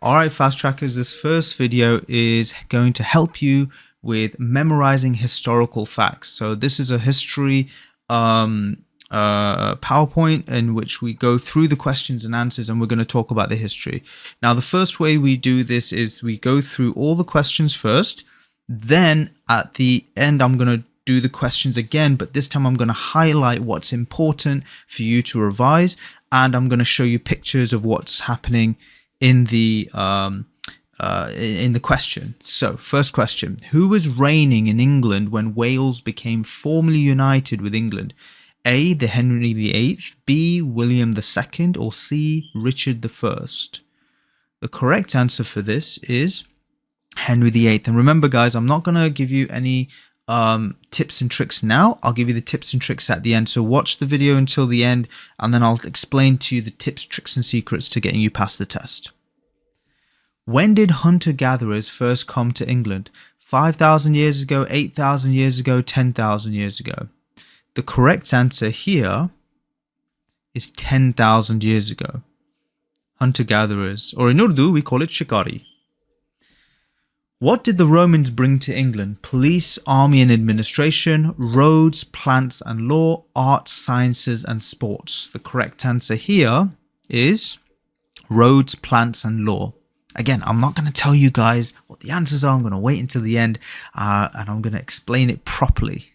Alright, fast trackers, this first video is going to help you with memorizing historical facts. So this is a history PowerPoint in which we go through the questions and answers, and we're going to talk about the history. Now, the first way we do this is we go through all the questions first. Then at the end, I'm going to do the questions again, but this time I'm going to highlight what's important for you to revise, and I'm going to show you pictures of what's happening in the question. So first question: who was reigning in England when Wales became formally united with England? A, the Henry VIII, B, William II, or C, Richard I? The correct answer for this is Henry VIII. And remember, guys, I'm not going to give you any tips and tricks now. I'll give you the tips and tricks at the end. So watch the video until the end, and then I'll explain to you the tips, tricks, and secrets to getting you past the test. When did hunter-gatherers first come to England? 5,000 years ago, 8,000 years ago, 10,000 years ago? The correct answer here is 10,000 years ago. Hunter-gatherers, or in Urdu, we call it shikari. What did the Romans bring to England? Police, army and administration, roads, plants and law, arts, sciences and sports. The correct answer here is roads, plants and law. Again, I'm not going to tell you guys what the answers are. I'm going to wait until the end and I'm going to explain it properly.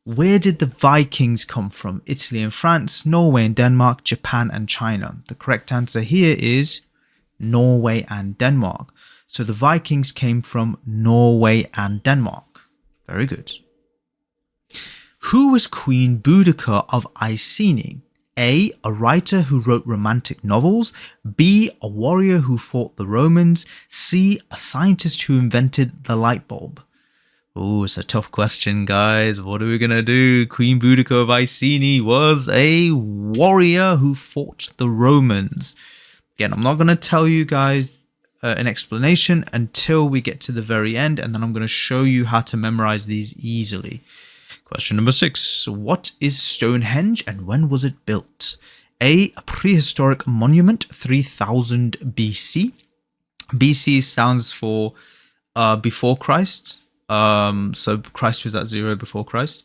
Where did the Vikings come from? Italy and France, Norway and Denmark, Japan and China. The correct answer here is Norway and Denmark. So the Vikings came from Norway and Denmark. Very good. Who was Queen Boudica of Iceni? A, a writer who wrote romantic novels. B, a warrior who fought the Romans. C, a scientist who invented the light bulb. Oh, it's a tough question, guys. What are we going to do? Queen Boudica of Iceni was a warrior who fought the Romans. Again, I'm not going to tell you guys an explanation until we get to the very end, and then I'm going to show you how to memorize these easily. Question number 6. What is Stonehenge and when was it built? A prehistoric monument, 3000 BC. BC stands for before Christ. So Christ was at 0 before Christ.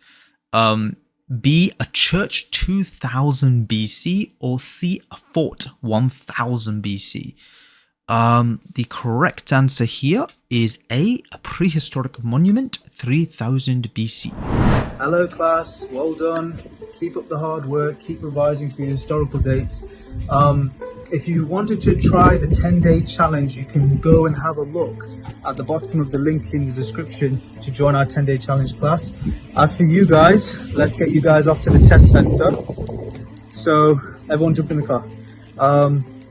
B, a church, 2000 BC, or C, a fort, 1000 BC. The correct answer here is A, a prehistoric monument, 3000 BC. Hello class, well done. Keep up the hard work, keep revising for your historical dates. If you wanted to try the 10-day challenge, you can go and have a look at the bottom of the link in the description to join our 10-day challenge class. As for you guys, let's get you guys off to the test center. So everyone jump in the car.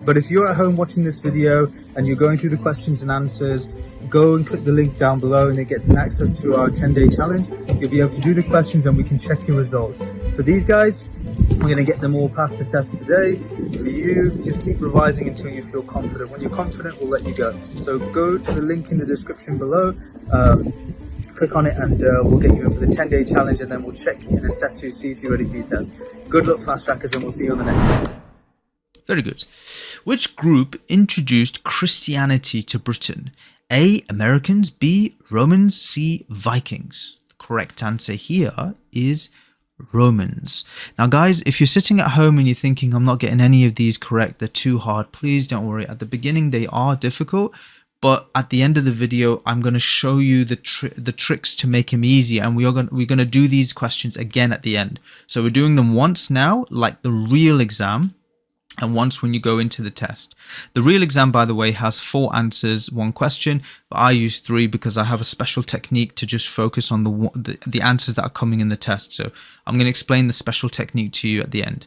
But if you're at home watching this video and you're going through the questions and answers, go and click the link down below and it gets an access to our 10-day challenge. You'll be able to do the questions and we can check your results. For these guys, we're going to get them all past the test today. For you, just keep revising until you feel confident. When you're confident, we'll let you go. So go to the link in the description below, click on it, and we'll get you in for the 10-day challenge, and then we'll check and assess you, see if you're ready for your test. Good luck, fast trackers, and we'll see you on the next one. Very good. Which group introduced Christianity to Britain? A, Americans, B, Romans, C, Vikings. The correct answer here is Romans. Now guys, if you're sitting at home and you're thinking, I'm not getting any of these correct, they're too hard, please don't worry. At the beginning, they are difficult, but at the end of the video, I'm going to show you the tricks to make them easy, and we're going to do these questions again at the end. So we're doing them once now, like the real exam, and once when you go into the test. The real exam, by the way, has 4 answers, 1 question, but I use 3 because I have a special technique to just focus on the answers that are coming in the test. So I'm going to explain the special technique to you at the end.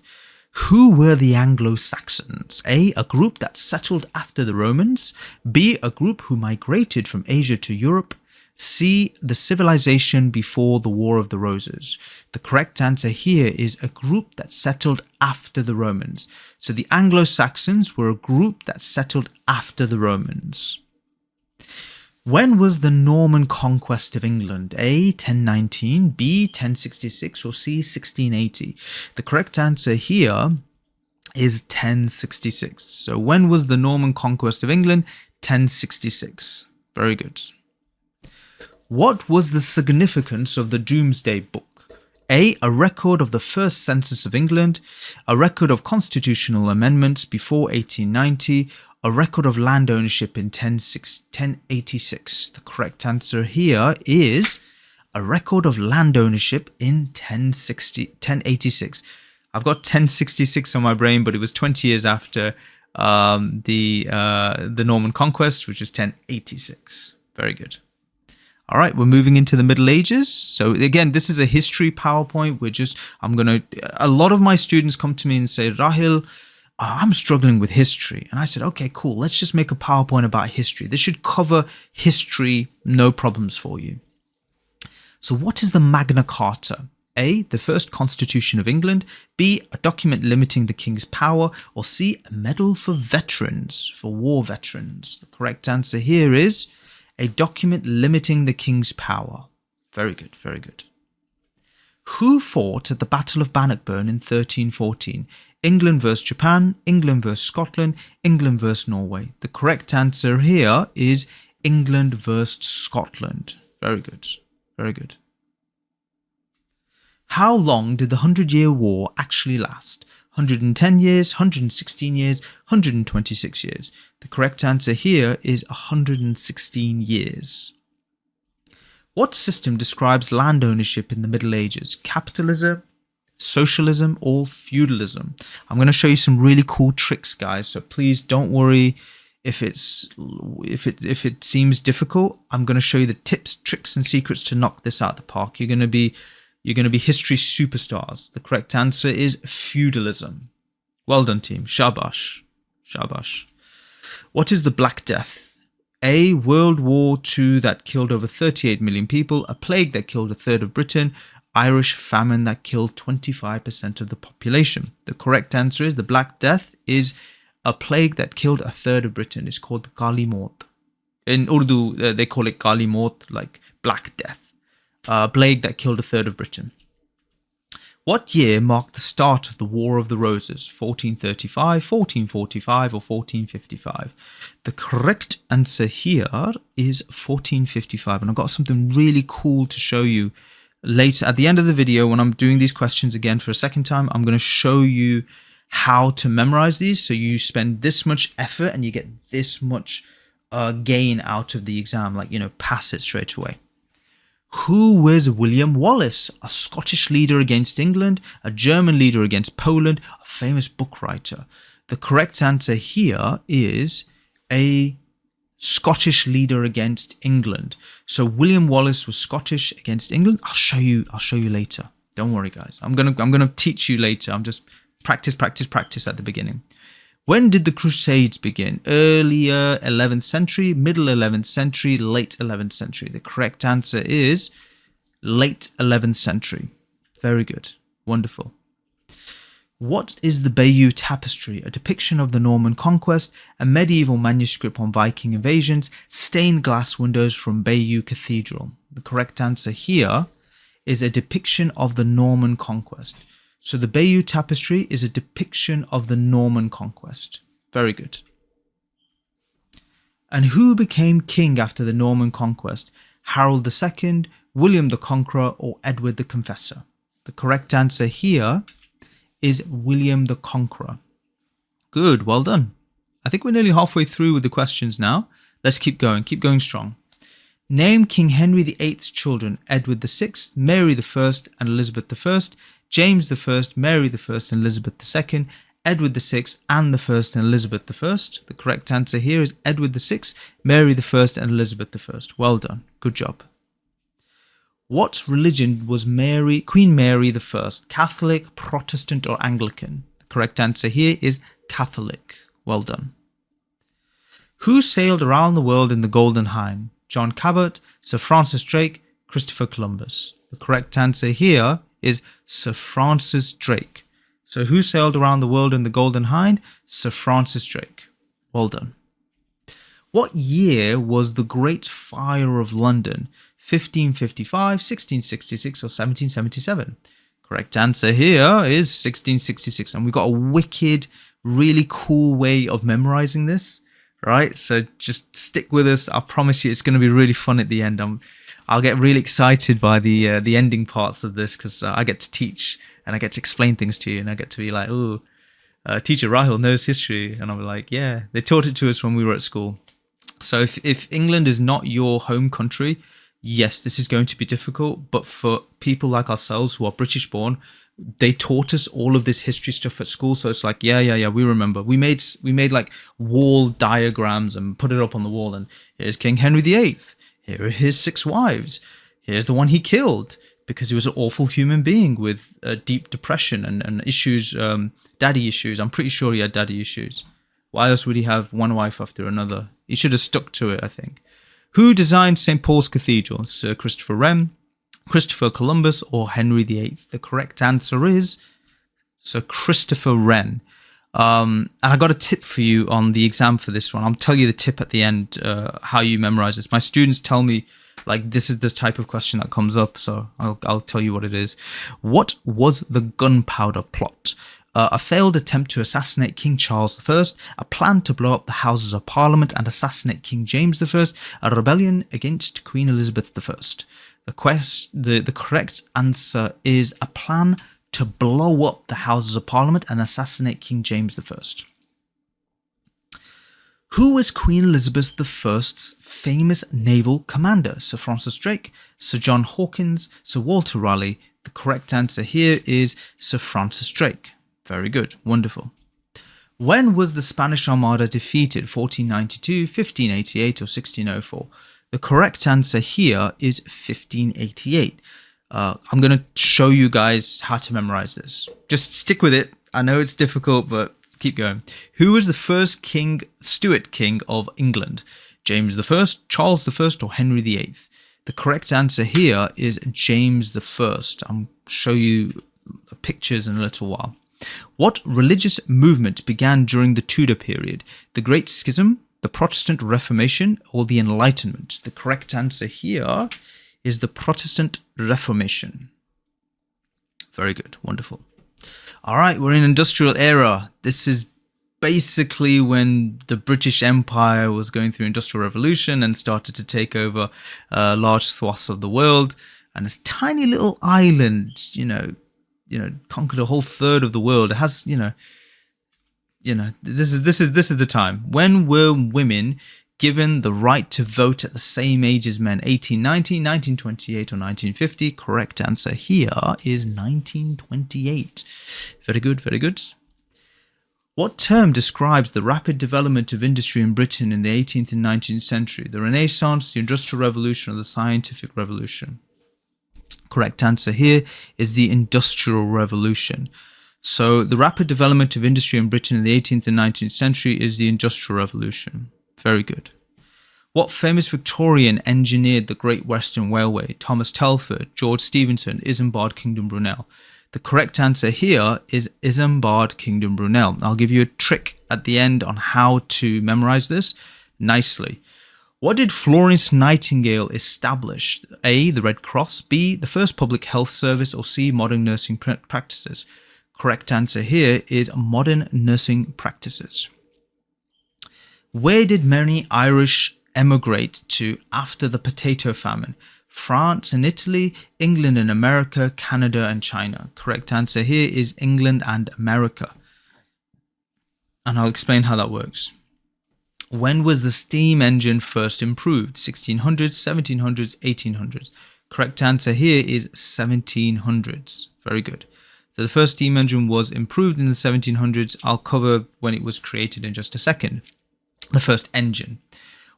Who were the Anglo-Saxons? A, a group that settled after the Romans. B, a group who migrated from Asia to Europe. C, the civilization before the War of the Roses. The correct answer here is a group that settled after the Romans. So the Anglo-Saxons were a group that settled after the Romans. When was the Norman conquest of England? A, 1019, B, 1066, or C, 1680? The correct answer here is 1066. So when was the Norman conquest of England? 1066. Very good. What was the significance of the Domesday Book? A record of the first census of England, a record of constitutional amendments before 1890, a record of land ownership in 1086. The correct answer here is a record of land ownership in 1086. I've got 1066 on my brain, but it was 20 years after the Norman conquest, which is 1086. Very good. All right, we're moving into the Middle Ages. So again, this is a history PowerPoint. A lot of my students come to me and say, Rahil, I'm struggling with history. And I said, okay, cool. Let's just make a PowerPoint about history. This should cover history, no problems for you. So what is the Magna Carta? A, the first constitution of England. B, a document limiting the king's power. Or C, a medal for veterans, for war veterans. The correct answer here is a document limiting the king's power. Very good, very good. Who fought at the Battle of Bannockburn in 1314? England versus Japan, England versus Scotland, England versus Norway. The correct answer here is England versus Scotland. Very good, very good. How long did the 100-Year War actually last? 110 years, 116 years, 126 years. The correct answer here is 116 years. What system describes land ownership in the Middle Ages? Capitalism, socialism, or feudalism? I'm going to show you some really cool tricks, guys. So please don't worry if it seems difficult. I'm going to show you the tips, tricks, and secrets to knock this out of the park. You're going to be history superstars. The correct answer is feudalism. Well done, team. Shabash. Shabash. What is the Black Death? A, World War II that killed over 38 million people, a plague that killed a third of Britain, Irish famine that killed 25% of the population. The correct answer is the Black Death is a plague that killed a third of Britain. It's called Kali Maut. In Urdu, they call it Kali Maut, like Black Death. Plague that killed a third of Britain. What year marked the start of the War of the Roses? 1435, 1445, or 1455? The correct answer here is 1455. And I've got something really cool to show you later. At the end of the video, when I'm doing these questions again for a second time, I'm going to show you how to memorize these. So you spend this much effort and you get this much gain out of the exam. Like, pass it straight away. Who was William Wallace? A Scottish leader against England, a German leader against Poland, a famous book writer. The correct answer here is a Scottish leader against England. So William Wallace was Scottish against England. I'll show you later. Don't worry, guys. I'm gonna teach you later. I'm just practice at the beginning. When did the Crusades begin? Earlier 11th century, middle 11th century, late 11th century. The correct answer is late 11th century. Very good. Wonderful. What is the Bayeux Tapestry? A depiction of the Norman conquest, a medieval manuscript on Viking invasions, stained glass windows from Bayeux Cathedral. The correct answer here is a depiction of the Norman conquest. So the Bayeux Tapestry is a depiction of the Norman conquest. Very good. And who became king after the Norman conquest? Harold II, William the Conqueror, or Edward the Confessor? The correct answer here is William the Conqueror. Good, well done. I think we're nearly halfway through with the questions now. Let's keep going strong. Name King Henry VIII's children: Edward VI, Mary I, and Elizabeth I. James I, Mary I, and Elizabeth II, Edward VI, and the First and Elizabeth I. The correct answer here is Edward VI, Mary I, and Elizabeth I. Well done. Good job. What religion was Queen Mary I? Catholic, Protestant, or Anglican? The correct answer here is Catholic. Well done. Who sailed around the world in the Golden Hind? John Cabot, Sir Francis Drake, Christopher Columbus? The correct answer here is Sir Francis Drake. So who sailed around the world in the Golden Hind? Sir Francis Drake. Well done. What year was the Great Fire of London? 1555, 1666, or 1777? Correct answer here is 1666. And we've got a wicked really cool way of memorizing this, right? So just stick with us. I promise you, it's going to be really fun at the end. I'll get really excited by the ending parts of this because I get to teach and I get to explain things to you, and I get to be like, oh, teacher Rahul knows history, and I'm like, yeah, they taught it to us when we were at school. So if England is not your home country, yes, this is going to be difficult. But for people like ourselves who are British born, they taught us all of this history stuff at school. So it's like, yeah, we remember. We made like wall diagrams and put it up on the wall. And here's King Henry VIII. Here are his 6 wives. Here's the one he killed because he was an awful human being with deep depression and issues, daddy issues. I'm pretty sure he had daddy issues. Why else would he have one wife after another? He should have stuck to it, I think. Who designed St. Paul's Cathedral? Sir Christopher Wren, Christopher Columbus, or Henry VIII? The correct answer is Sir Christopher Wren. And I got a tip for you on the exam for this one. I'll tell you the tip at the end, how you memorize this. My students tell me, like, this is the type of question that comes up, so I'll tell you what it is. What was the gunpowder plot? A failed attempt to assassinate King Charles I, a plan to blow up the Houses of Parliament and assassinate King James I, a rebellion against Queen Elizabeth I. The correct answer is a plan to blow up the Houses of Parliament and assassinate King James I. Who was Queen Elizabeth I's famous naval commander? Sir Francis Drake, Sir John Hawkins, Sir Walter Raleigh. The correct answer here is Sir Francis Drake. Very good. Wonderful. When was the Spanish Armada defeated? 1492, 1588, or 1604? The correct answer here is 1588. I'm going to show you guys how to memorize this. Just stick with it. I know it's difficult, but keep going. Who was the first king, Stuart king of England? James I, Charles I, or Henry VIII? The correct answer here is James I. I'll show you pictures in a little while. What religious movement began during the Tudor period? The Great Schism, the Protestant Reformation, or the Enlightenment? The correct answer here is the Protestant Reformation. Very good. Wonderful. All right, we're in industrial era. This is basically when the British Empire was going through industrial revolution and started to take over large swaths of the world. And this tiny little island, conquered a whole third of the world. It has, this is the time. When were women given the right to vote at the same age as men? 1890, 1928, or 1950? Correct answer here is 1928. Very good, very good. What term describes the rapid development of industry in Britain in the 18th and 19th century? The Renaissance, the Industrial Revolution, or the Scientific Revolution? Correct answer here is the Industrial Revolution. So the rapid development of industry in Britain in the 18th and 19th century is the Industrial Revolution. Very good. What famous Victorian engineered the Great Western Railway? Thomas Telford, George Stephenson, Isambard Kingdom Brunel. The correct answer here is Isambard Kingdom Brunel. I'll give you a trick at the end on how to memorize this nicely. What did Florence Nightingale establish? A, the Red Cross, B, the first public health service, or C, modern nursing practices? Correct answer here is modern nursing practices. Where did many Irish emigrate to after the potato famine? France and Italy, England and America, Canada and China. Correct answer here is England and America. And I'll explain how that works. When was the steam engine first improved? 1600s, 1700s, 1800s. Correct answer here is 1700s. Very good. So the first steam engine was improved in the 1700s. I'll cover when it was created in just a second. The first engine.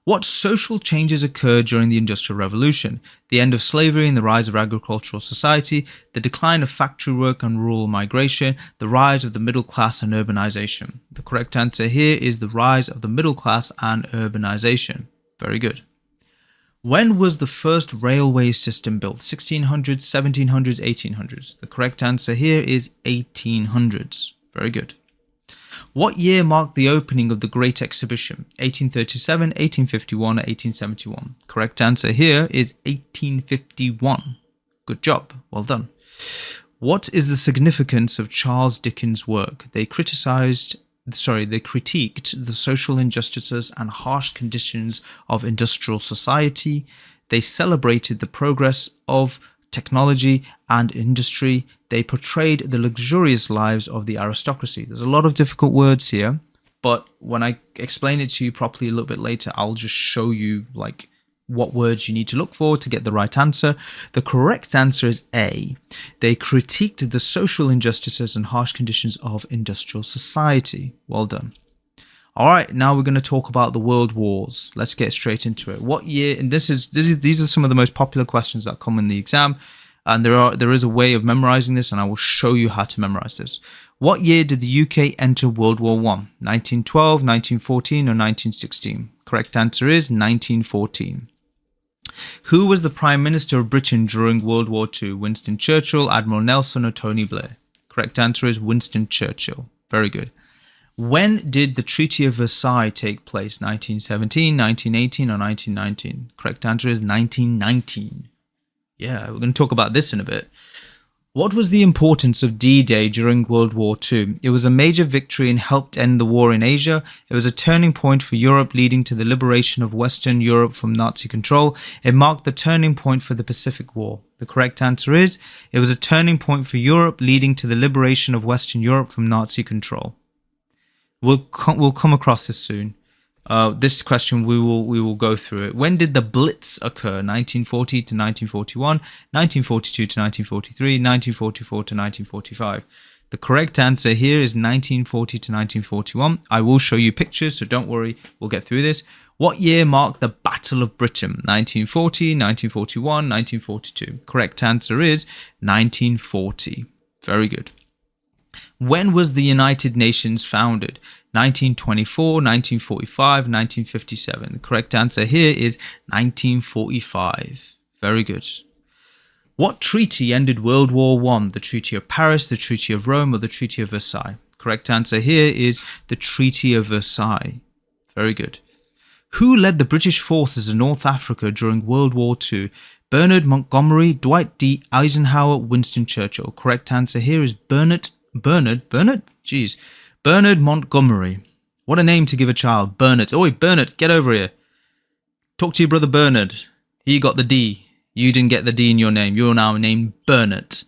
What social changes occurred during the Industrial Revolution? The end of slavery and the rise of agricultural society, the decline of factory work and rural migration, the rise of the middle class and urbanization. The correct answer here is the rise of the middle class and urbanization. Very good. When was the first railway system built? 1600s, 1700s, 1800s. The correct answer here is 1800s. Very good. What year marked the opening of the Great Exhibition? 1837, 1851, or 1871? Correct answer here is 1851. Good job. Well done. What is the significance of Charles Dickens' work? They criticized they critiqued the social injustices and harsh conditions of industrial society. They celebrated the progress of technology and industry. They portrayed the luxurious lives of the aristocracy. There's a lot of difficult words here, but when I explain it to you properly a little bit later, I'll just show you like what words you need to look for to get the right answer. The correct answer is A. They critiqued the social injustices and harsh conditions of industrial society. Well done. All right, now we're going to talk about the world wars. Let's get straight into it. What year? And these are some of the most popular questions that come in the exam, and there is a way of memorizing this, and I will show you how to memorize this. What year did the UK enter World War I? 1912, 1914, or 1916? Correct answer is 1914. Who was the Prime Minister of Britain during World War II? Winston Churchill, Admiral Nelson, or Tony Blair? Correct answer is Winston Churchill. Very good. When did the Treaty of Versailles take place? 1917, 1918, or 1919? Correct answer is 1919. Yeah, we're going to talk about this in a bit. What was the importance of D-Day during World War II? It was a major victory and helped end the war in Asia. It was a turning point for Europe, leading to the liberation of Western Europe from Nazi control. It marked the turning point for the Pacific War. The correct answer is, it was a turning point for Europe, leading to the liberation of Western Europe from Nazi control. We'll come across this soon. This question, we will go through it. When did the Blitz occur? 1940 to 1941, 1942 to 1943, 1944 to 1945. The correct answer here is 1940 to 1941. I will show you pictures, so don't worry, we'll get through this. What year marked the Battle of Britain? 1940, 1941, 1942. Correct answer is 1940. Very good. When was the United Nations founded? 1924, 1945, 1957. The correct answer here is 1945. Very good. What treaty ended World War I? The Treaty of Paris, the Treaty of Rome, or the Treaty of Versailles? Correct answer here is the Treaty of Versailles. Very good. Who led the British forces in North Africa during World War II? Bernard Montgomery, Dwight D. Eisenhower, Winston Churchill. Correct answer here is Bernard Montgomery. What a name to give a child. Bernard. Oi, Bernard, get over here. Talk to your brother Bernard. He got the D. You didn't get the D in your name. You're now named Bernard.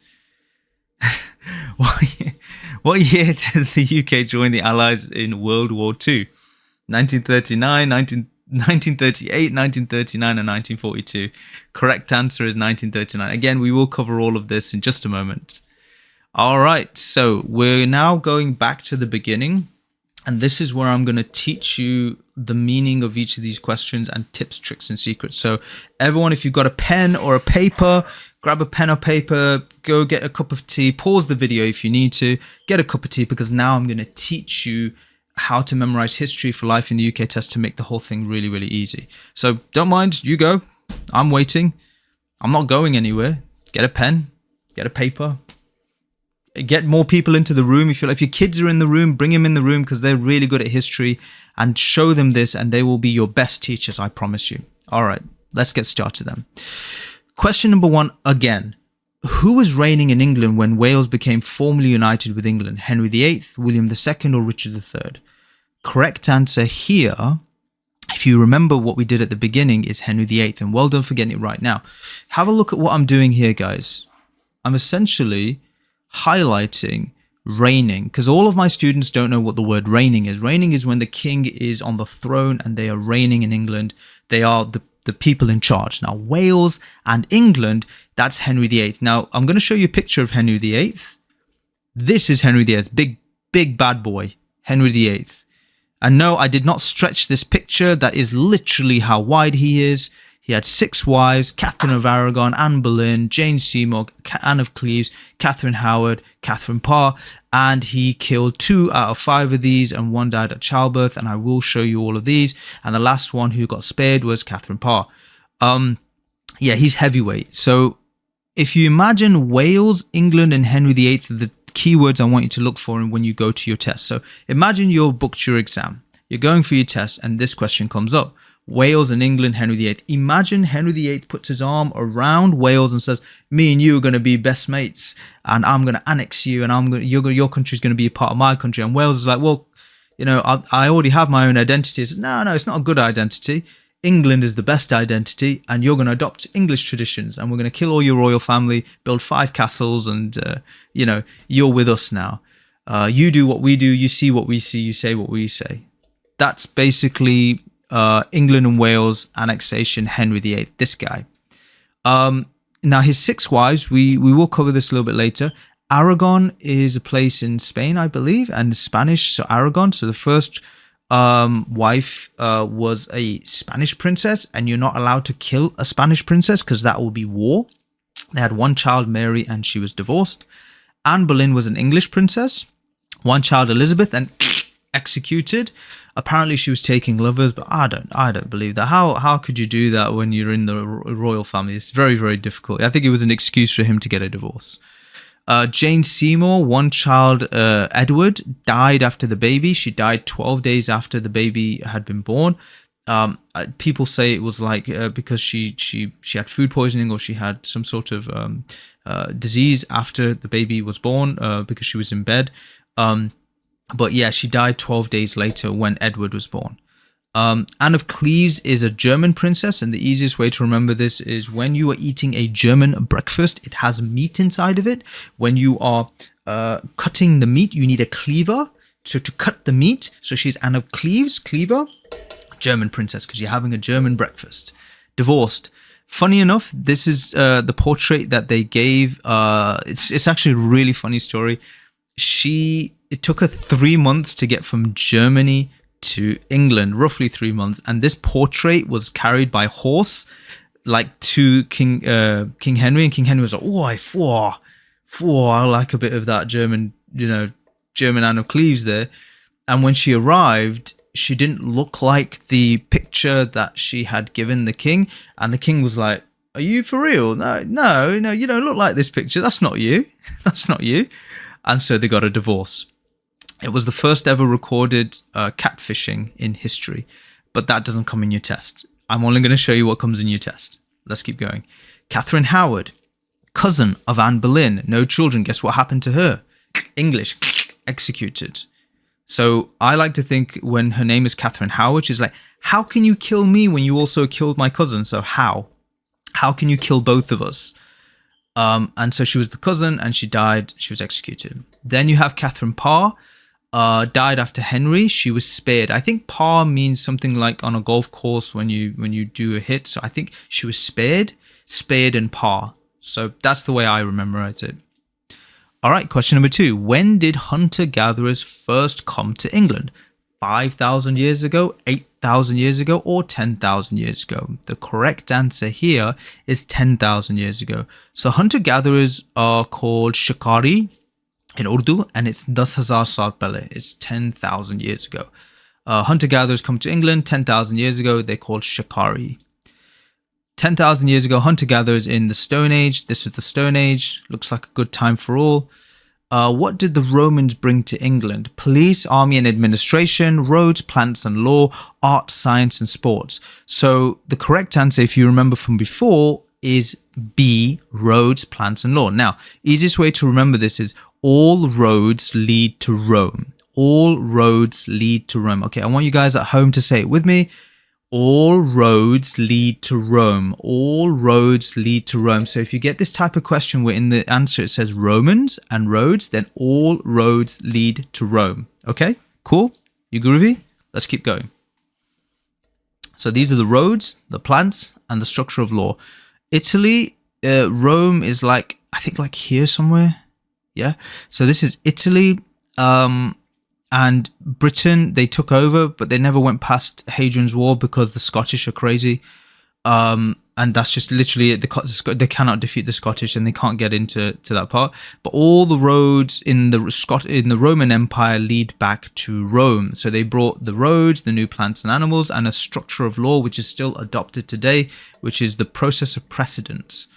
What year did the UK join the Allies in World War II? 1939, 1938, 1939, and 1942. Correct answer is 1939. Again, we will cover all of this in just a moment. All right, so we're now going back to the beginning, and this is where I'm going to teach you the meaning of each of these questions and tips, tricks, and secrets. So everyone, if you've got a pen or a paper, grab a pen or paper, go get a cup of tea, pause the video if you need to, get a cup of tea, because now I'm going to teach you how to memorize history for life in the UK test to make the whole thing really, really easy. So don't mind, you go. I'm waiting. I'm not going anywhere. Get a pen, get a paper. Get more people into the room. If your kids are in the room, bring them in the room because they're really good at history, and show them this and they will be your best teachers, I promise you. All right, let's get started then. Question number 1 again. Who was reigning in England when Wales became formally united with England? Henry VIII, William II, or Richard III? Correct answer here, if you remember what we did at the beginning, is Henry VIII, and well done for getting it right. Now, have a look at what I'm doing here, guys. I'm essentially highlighting reigning, because all of my students don't know what the word reigning is. Reigning is when the king is on the throne and they are reigning in England. They are the people in charge. Now, Wales and England, that's Henry VIII. Now, I'm going to show you a picture of Henry VIII. This is Henry VIII, big bad boy, Henry VIII. And no, I did not stretch this picture. That is literally how wide he is. He had 6 wives: Catherine of Aragon, Anne Boleyn, Jane Seymour, Anne of Cleves, Catherine Howard, Catherine Parr, and he killed 2 out of 5 of these, and 1 died at childbirth, and I will show you all of these. And the last one who got spared was Catherine Parr. Yeah, he's heavyweight. So if you imagine Wales, England, and Henry VIII are the keywords I want you to look for when you go to your test. So imagine you're booked your exam. You're going for your test, and this question comes up. Wales and England, Henry VIII. Imagine Henry VIII puts his arm around Wales and says, me and you are going to be best mates, and I'm going to annex you, and your country is going to be a part of my country. And Wales is like, well, I already have my own identity. I said, no, it's not a good identity. England is the best identity, and you're going to adopt English traditions, and we're going to kill all your royal family, build 5 castles, and you're with us now. You do what we do, you see what we see, you say what we say. That's basically England and Wales annexation, Henry VIII, this guy. Now his 6 wives, we will cover this a little bit later. Aragon is a place in Spain, I believe, and Spanish, so Aragon. So the first wife was a Spanish princess, and you're not allowed to kill a Spanish princess because that will be war. They had 1 child, Mary, and she was divorced. Anne Boleyn was an English princess, 1 child, Elizabeth, and executed. Apparently she was taking lovers, but I don't believe that. How could you do that when you're in the royal family? It's very, very difficult. I think it was an excuse for him to get a divorce. Jane Seymour, 1 child, Edward, died after the baby. She died 12 days after the baby had been born. People say it was like because she had food poisoning, or she had some sort of disease after the baby was born because she was in bed. But yeah, she died 12 days later when Edward was born. Anne of Cleves is a German princess, and the easiest way to remember this is when you are eating a German breakfast, it has meat inside of it. When you are cutting the meat, you need a cleaver to cut the meat. So she's Anne of Cleves, cleaver, German princess, because you're having a German breakfast. Divorced. Funny enough, this is the portrait that they gave. It's actually a really funny story. It took her 3 months to get from Germany to England, roughly 3 months, and this portrait was carried by horse, like to King Henry, and King Henry was like, "Oh, I like a bit of that German Anne of Cleves there." And when she arrived, she didn't look like the picture that she had given the king, and the king was like, "Are you for real? No, you don't look like this picture. That's not you. That's not you." And so they got a divorce. It was the first ever recorded catfishing in history, but that doesn't come in your test. I'm only going to show you what comes in your test. Let's keep going. Catherine Howard, cousin of Anne Boleyn, no children. Guess what happened to her? English, executed. So I like to think when her name is Catherine Howard, she's like, how can you kill me when you also killed my cousin? So how can you kill both of us? And so she was the cousin, and she died. She was executed. Then you have Catherine Parr. Died after Henry. She was spared. I think par means something like on a golf course when you do a hit. So I think she was spared and par. So that's the way I memorize it. All right, question number 2. When did hunter-gatherers first come to England? 5,000 years ago, 8,000 years ago, or 10,000 years ago? The correct answer here is 10,000 years ago. So hunter-gatherers are called shikari in Urdu, and it's 10,000 saal pehle. It's 10,000 years ago. Hunter-gatherers come to England 10,000 years ago. They're called shikari. 10,000 years ago, hunter-gatherers in the Stone Age. This was the Stone Age. Looks like a good time for all. What did the Romans bring to England? Police, army and administration, roads, plants and law, art, science and sports. So the correct answer, if you remember from before, is B, roads, plants and law. Now, easiest way to remember this is all roads lead to Rome. All roads lead to Rome. Okay, I want you guys at home to say it with me. All roads lead to Rome. All roads lead to Rome. So if you get this type of question where in the answer it says Romans and roads, then all roads lead to Rome. Okay, cool? You groovy? Let's keep going. So these are the roads, the plants, and the structure of law. Italy, Rome is like, I think like here somewhere. Yeah. So this is Italy. And Britain, they took over, but they never went past Hadrian's Wall because the Scottish are crazy. And that's just literally it. They cannot defeat the Scottish, and they can't get into that part. But all the roads in the Roman Empire lead back to Rome. So they brought the roads, the new plants and animals, and a structure of law, which is still adopted today, which is the process of precedence.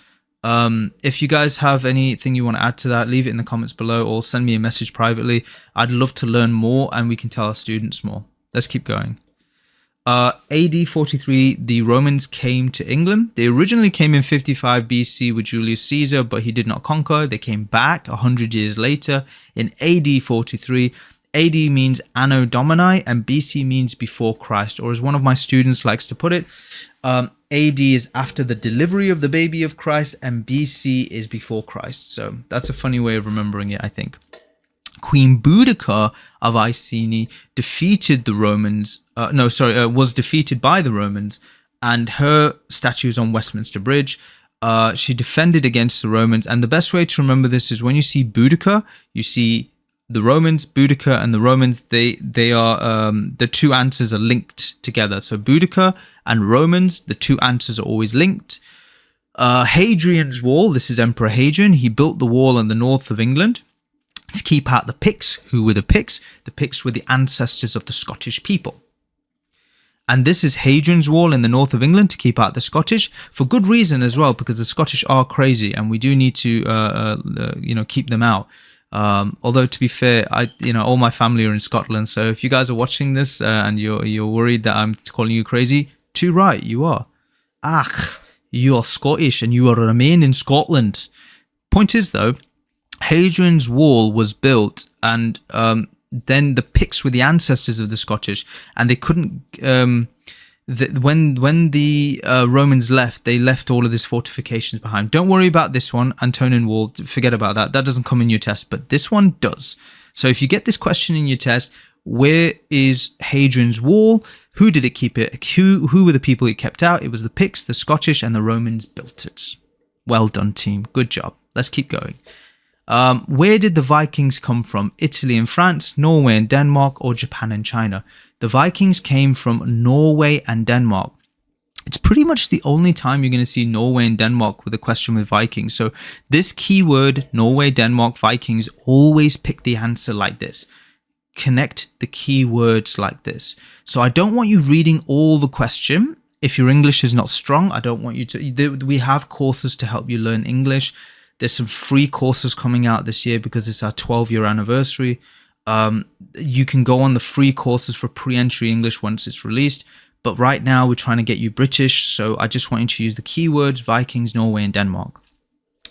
If you guys have anything you want to add to that, leave it in the comments below or send me a message privately. I'd love to learn more and we can tell our students more. Let's keep going. AD 43, the Romans came to England. They originally came in 55 BC with Julius Caesar, but he did not conquer. They came back 100 years later in AD 43. AD means Anno Domini, and BC means before Christ, or as one of my students likes to put it, AD is after the delivery of the baby of Christ, and BC is before Christ. So that's a funny way of remembering it, I think. Queen Boudica of Iceni defeated the Romans, was defeated by the Romans, and her statue is on Westminster Bridge. She defended against the Romans, and the best way to remember this is when you see Boudica, you see the Romans, Boudica, and the Romans. They are the two answers are linked together. So Boudica and Romans, the two answers are always linked. Hadrian's Wall. This is Emperor Hadrian. He built the wall in the north of England to keep out the Picts. Who were the Picts? The Picts were the ancestors of the Scottish people. And this is Hadrian's Wall in the north of England to keep out the Scottish, for good reason as well, because the Scottish are crazy and we do need to, keep them out. Although to be fair, all my family are in Scotland. So if you guys are watching this and you're worried that I'm calling you crazy, too right, you are. You are Scottish and you will remain in Scotland. Point is though, Hadrian's Wall was built, and then the Picts were the ancestors of the Scottish, and they couldn't. When the Romans left, they left all of these fortifications behind. Don't worry about this one, Antonian Wall. Forget about that. That doesn't come in your test, but this one does. So if you get this question in your test, where is Hadrian's Wall? Who did it keep it? Who were the people it kept out? It was the Picts, the Scottish, and the Romans built it. Well done, team. Good job. Let's keep going. Where did the Vikings come from? Italy and France, Norway and Denmark, or Japan and China? The Vikings came from Norway and Denmark. It's pretty much the only time you're going to see Norway and Denmark with a question with Vikings. So this keyword, Norway, Denmark, Vikings, always pick the answer like this. Connect the keywords like this. So I don't want you reading all the question. If your English is not strong, I don't want you to. We have courses to help you learn English. There's some free courses coming out this year because it's our 12-year anniversary. You can go on the free courses for pre-entry English once it's released. But right now we're trying to get you British. So I just want you to use the keywords Vikings, Norway, and Denmark.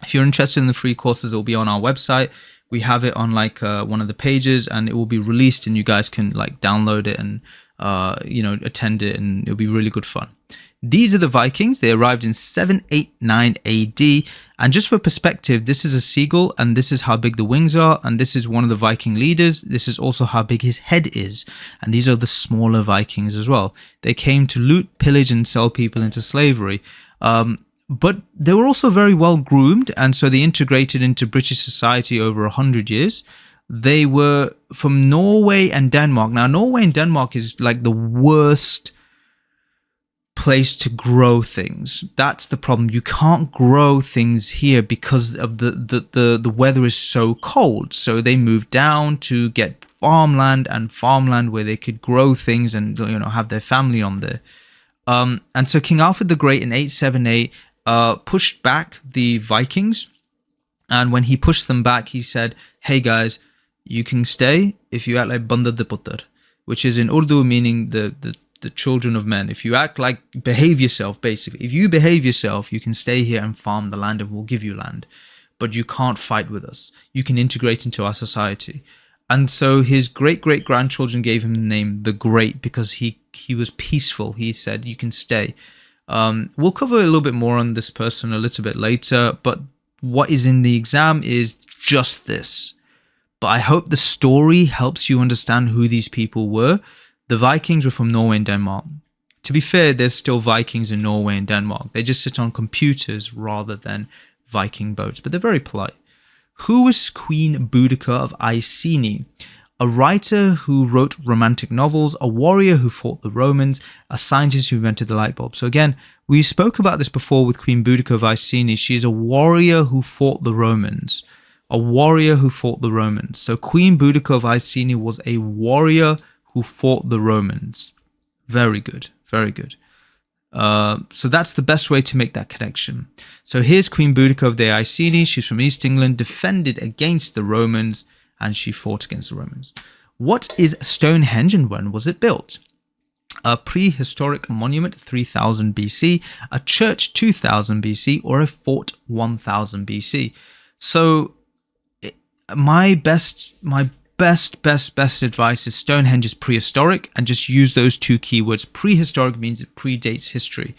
If you're interested in the free courses, it'll be on our website. We have it on one of the pages, and it will be released, and you guys can download it and attend it, and it'll be really good fun. These are the Vikings. They arrived in 789 AD. And just for perspective, this is a seagull, and this is how big the wings are. And this is one of the Viking leaders. This is also how big his head is. And these are the smaller Vikings as well. They came to loot, pillage, and sell people into slavery. But they were also very well groomed. And so they integrated into British society over 100 years. They were from Norway and Denmark. Now, Norway and Denmark is like the worst place to grow things. That's the problem. You can't grow things here because of the weather is so cold. So they moved down to get farmland where they could grow things and have their family on there. And so King Alfred the Great in 878 pushed back the Vikings, and when he pushed them back, he said, "Hey guys, you can stay if you act like Bandar de Putter," which is in Urdu meaning the children of men. If you behave yourself, basically. If you behave yourself, you can stay here and farm the land and we'll give you land. But you can't fight with us. You can integrate into our society. And so his great-great-grandchildren gave him the name the Great because he was peaceful. He said, you can stay. We'll cover a little bit more on this person a little bit later, but what is in the exam is just this. But I hope the story helps you understand who these people were. The Vikings were from Norway and Denmark. To be fair, there's still Vikings in Norway and Denmark. They just sit on computers rather than Viking boats, but they're very polite. Who was Queen Boudica of Iceni? A writer who wrote romantic novels, a warrior who fought the Romans, a scientist who invented the light bulb. So again, we spoke about this before with Queen Boudica of Iceni. She's a warrior who fought the Romans. A warrior who fought the Romans. So Queen Boudica of Iceni was a warrior who fought the Romans. Very good, very good. So that's the best way to make that connection. So here's Queen Boudica of the Iceni. She's from East England, defended against the Romans, and she fought against the Romans. What is Stonehenge and when was it built? A prehistoric monument 3000 BC, a church 2000 BC, or a fort 1000 BC. So my best advice is Stonehenge is prehistoric, and just use those two keywords. Prehistoric means it predates history.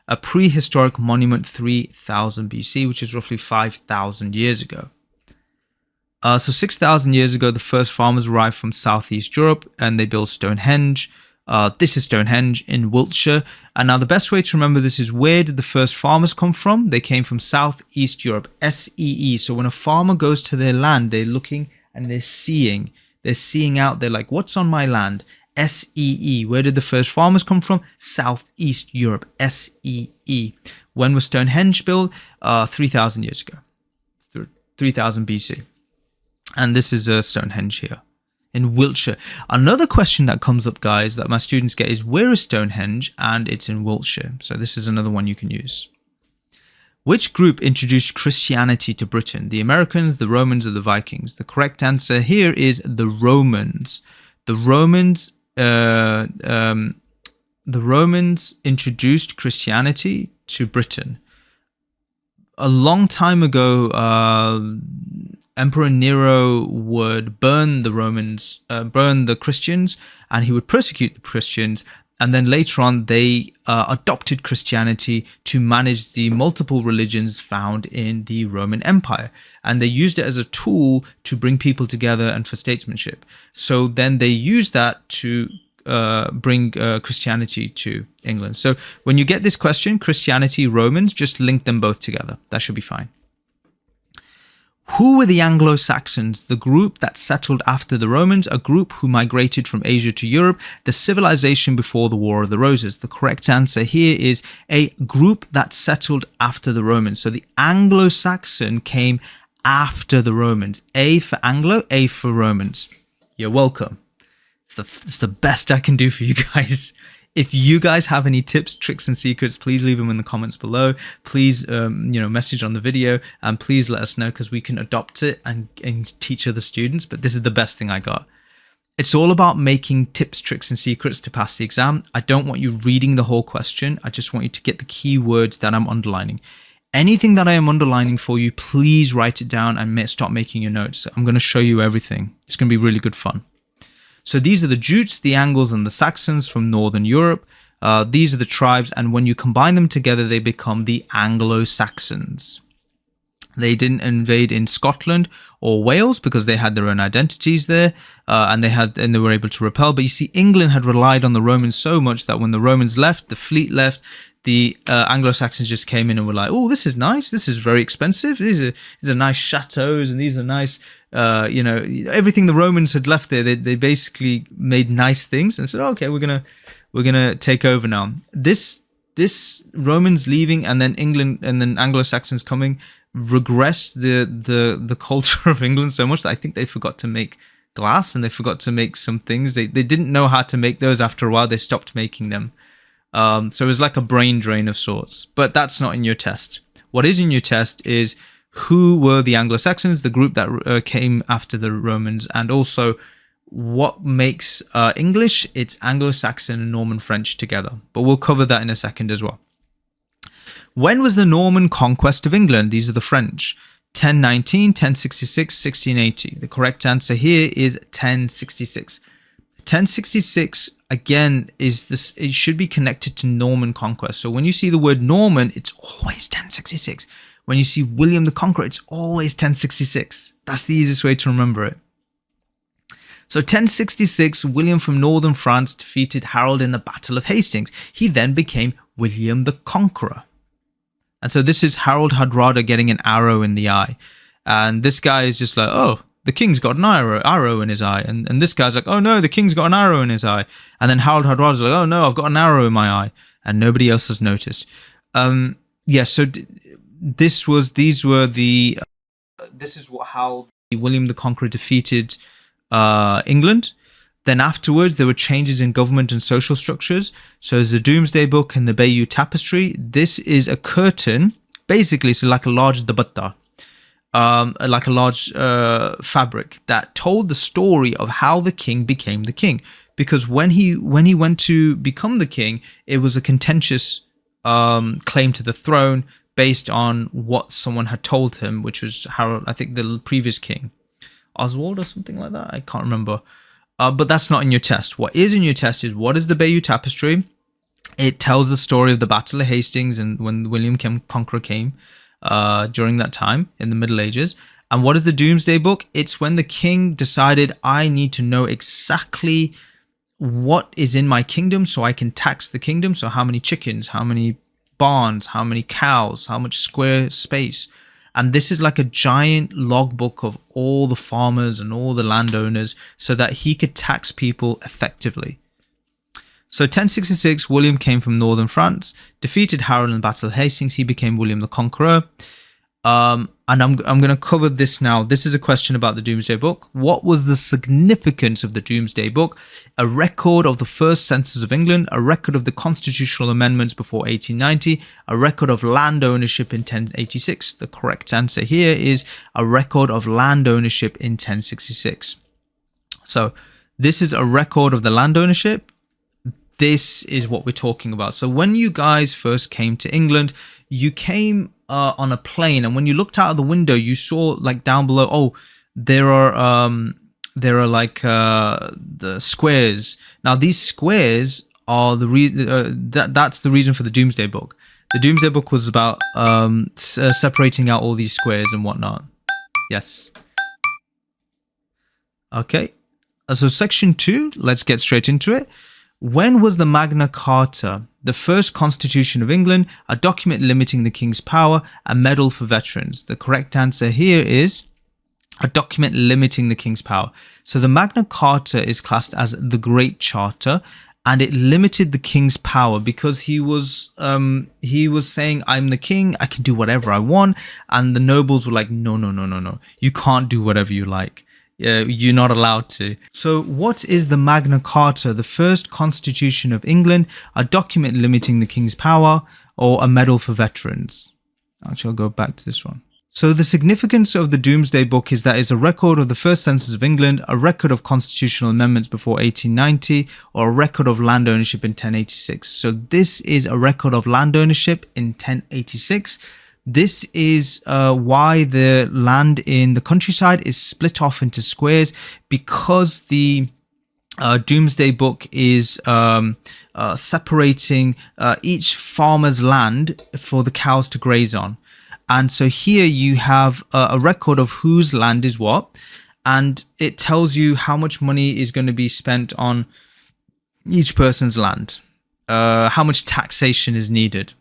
A prehistoric monument 3000 BC, which is roughly 5,000 years ago. So 6,000 years ago, the first farmers arrived from Southeast Europe and they built Stonehenge. This is Stonehenge in Wiltshire. And now the best way to remember this is, where did the first farmers come from? They came from Southeast Europe, SEE. So when a farmer goes to their land, they're looking and they're seeing out. They're like, what's on my land? SEE. Where did the first farmers come from? Southeast Europe, SEE. When was Stonehenge built? 3,000 years ago, 3000 BC. And this is Stonehenge here in Wiltshire. Another question that comes up, guys, that my students get is, where is Stonehenge? And it's in Wiltshire. So this is another one you can use. Which group introduced Christianity to Britain? The Americans, the Romans, or the Vikings? The correct answer here is the Romans. The Romans introduced Christianity to Britain. A long time ago, Emperor Nero would burn the Christians, and he would persecute the Christians. And then later on, they adopted Christianity to manage the multiple religions found in the Roman Empire. And they used it as a tool to bring people together and for statesmanship. So then they used that to bring Christianity to England. So when you get this question, Christianity, Romans, just link them both together. That should be fine. Who were the Anglo-Saxons? The group that settled after the Romans, a group who migrated from Asia to Europe, the civilization before the War of the Roses. The correct answer here is a group that settled after the Romans. So the Anglo-Saxon came after the Romans. A for Anglo, A for Romans. You're welcome. It's the best I can do for you guys. If you guys have any tips, tricks, and secrets, please leave them in the comments below. Please, message on the video, and please let us know, because we can adopt it and teach other students. But this is the best thing I got. It's all about making tips, tricks, and secrets to pass the exam. I don't want you reading the whole question. I just want you to get the keywords that I'm underlining. Anything that I am underlining for you, please write it down and start making your notes. I'm going to show you everything. It's going to be really good fun. So these are the Jutes, the Angles, and the Saxons from Northern Europe. These are the tribes, and when you combine them together, they become the Anglo-Saxons. They didn't invade in Scotland or Wales because they had their own identities there, and they were able to repel. But you see, England had relied on the Romans so much that when the Romans left, the fleet left, the Anglo-Saxons just came in and were like, oh, this is nice. This is very expensive. These are nice chateaus, and these are nice, everything the Romans had left there. They basically made nice things and said, oh, okay, we're gonna take over now. This Romans leaving and then England and then Anglo-Saxons coming regressed the culture of England so much that I think they forgot to make glass, and they forgot to make some things. They didn't know how to make those. After a while, they stopped making them. So it was like a brain drain of sorts, but that's not in your test. What is in your test is who were the Anglo-Saxons, the group that came after the Romans, and also what makes English. It's Anglo-Saxon and Norman French together, but we'll cover that in a second as well. When was the Norman conquest of England? These are the French. 1019, 1066, 1680. The correct answer here is 1066. 1066 again is this. It should be connected to Norman conquest. So when you see the word Norman, it's always 1066. When you see William the Conqueror, it's always 1066. That's the easiest way to remember it. So 1066, William from northern France defeated Harold in the Battle of Hastings. He then became William the Conqueror. And so this is Harold Hardrada getting an arrow in the eye. And this guy is just like, oh, the king's got an arrow in his eye. And this guy's like, oh no, the king's got an arrow in his eye. And then Harold Hardrada's like, oh no, I've got an arrow in my eye. And nobody else has noticed. So this is how William the Conqueror defeated England. Then afterwards, there were changes in government and social structures. So there's the Doomsday Book and the Bayeux Tapestry. This is a curtain, basically, so like a large dupatta, like a large fabric that told the story of how the king became the king. Because when he went to become the king, it was a contentious claim to the throne based on what someone had told him, which was Harold, I think the previous king Oswald or something like that. I can't remember. But that's not in your test. What is in your test is what is the Bayeux Tapestry? It tells the story of the Battle of Hastings and when William Conqueror came during that time in the Middle Ages. And what is the Doomsday Book? It's when the king decided, I need to know exactly what is in my kingdom so I can tax the kingdom. So how many chickens, how many barns, how many cows, how much square space. And this is like a giant logbook of all the farmers and all the landowners so that he could tax people effectively. So 1066, William came from northern France, defeated Harold in the Battle of Hastings. He became William the Conqueror. And I'm going to cover this now. This is a question about the Doomsday Book. What was the significance of the Doomsday Book? A record of the first census of England, a record of the constitutional amendments before 1890, a record of land ownership in 1086. The correct answer here is a record of land ownership in 1066. So this is a record of the land ownership. This is what we're talking about. So when you guys first came to England, you came on a plane, and when you looked out of the window, you saw like down below, oh, there are like the squares. Now these squares are the reason. That's the reason for the Doomsday Book. The Doomsday Book was about separating out all these squares and whatnot. Yes. Okay. So section 2. Let's get straight into it. When was the Magna Carta, the first constitution of England, a document limiting the king's power, a medal for veterans? The correct answer here is a document limiting the king's power. So the Magna Carta is classed as the Great Charter, and it limited the king's power because he was saying, I'm the king, I can do whatever I want. And the nobles were like, no, you can't do whatever you like. You're not allowed to. So what is the Magna Carta, the first constitution of England, a document limiting the king's power, or a medal for veterans? Actually, I'll go back to this one. So the significance of the Doomsday Book is that it's a record of the first census of England, a record of constitutional amendments before 1890, or a record of land ownership in 1086. So this is a record of land ownership in 1086. This is why the land in the countryside is split off into squares, because the Doomsday Book is separating each farmer's land for the cows to graze on. And so here you have a record of whose land is what, and it tells you how much money is going to be spent on each person's land, how much taxation is needed.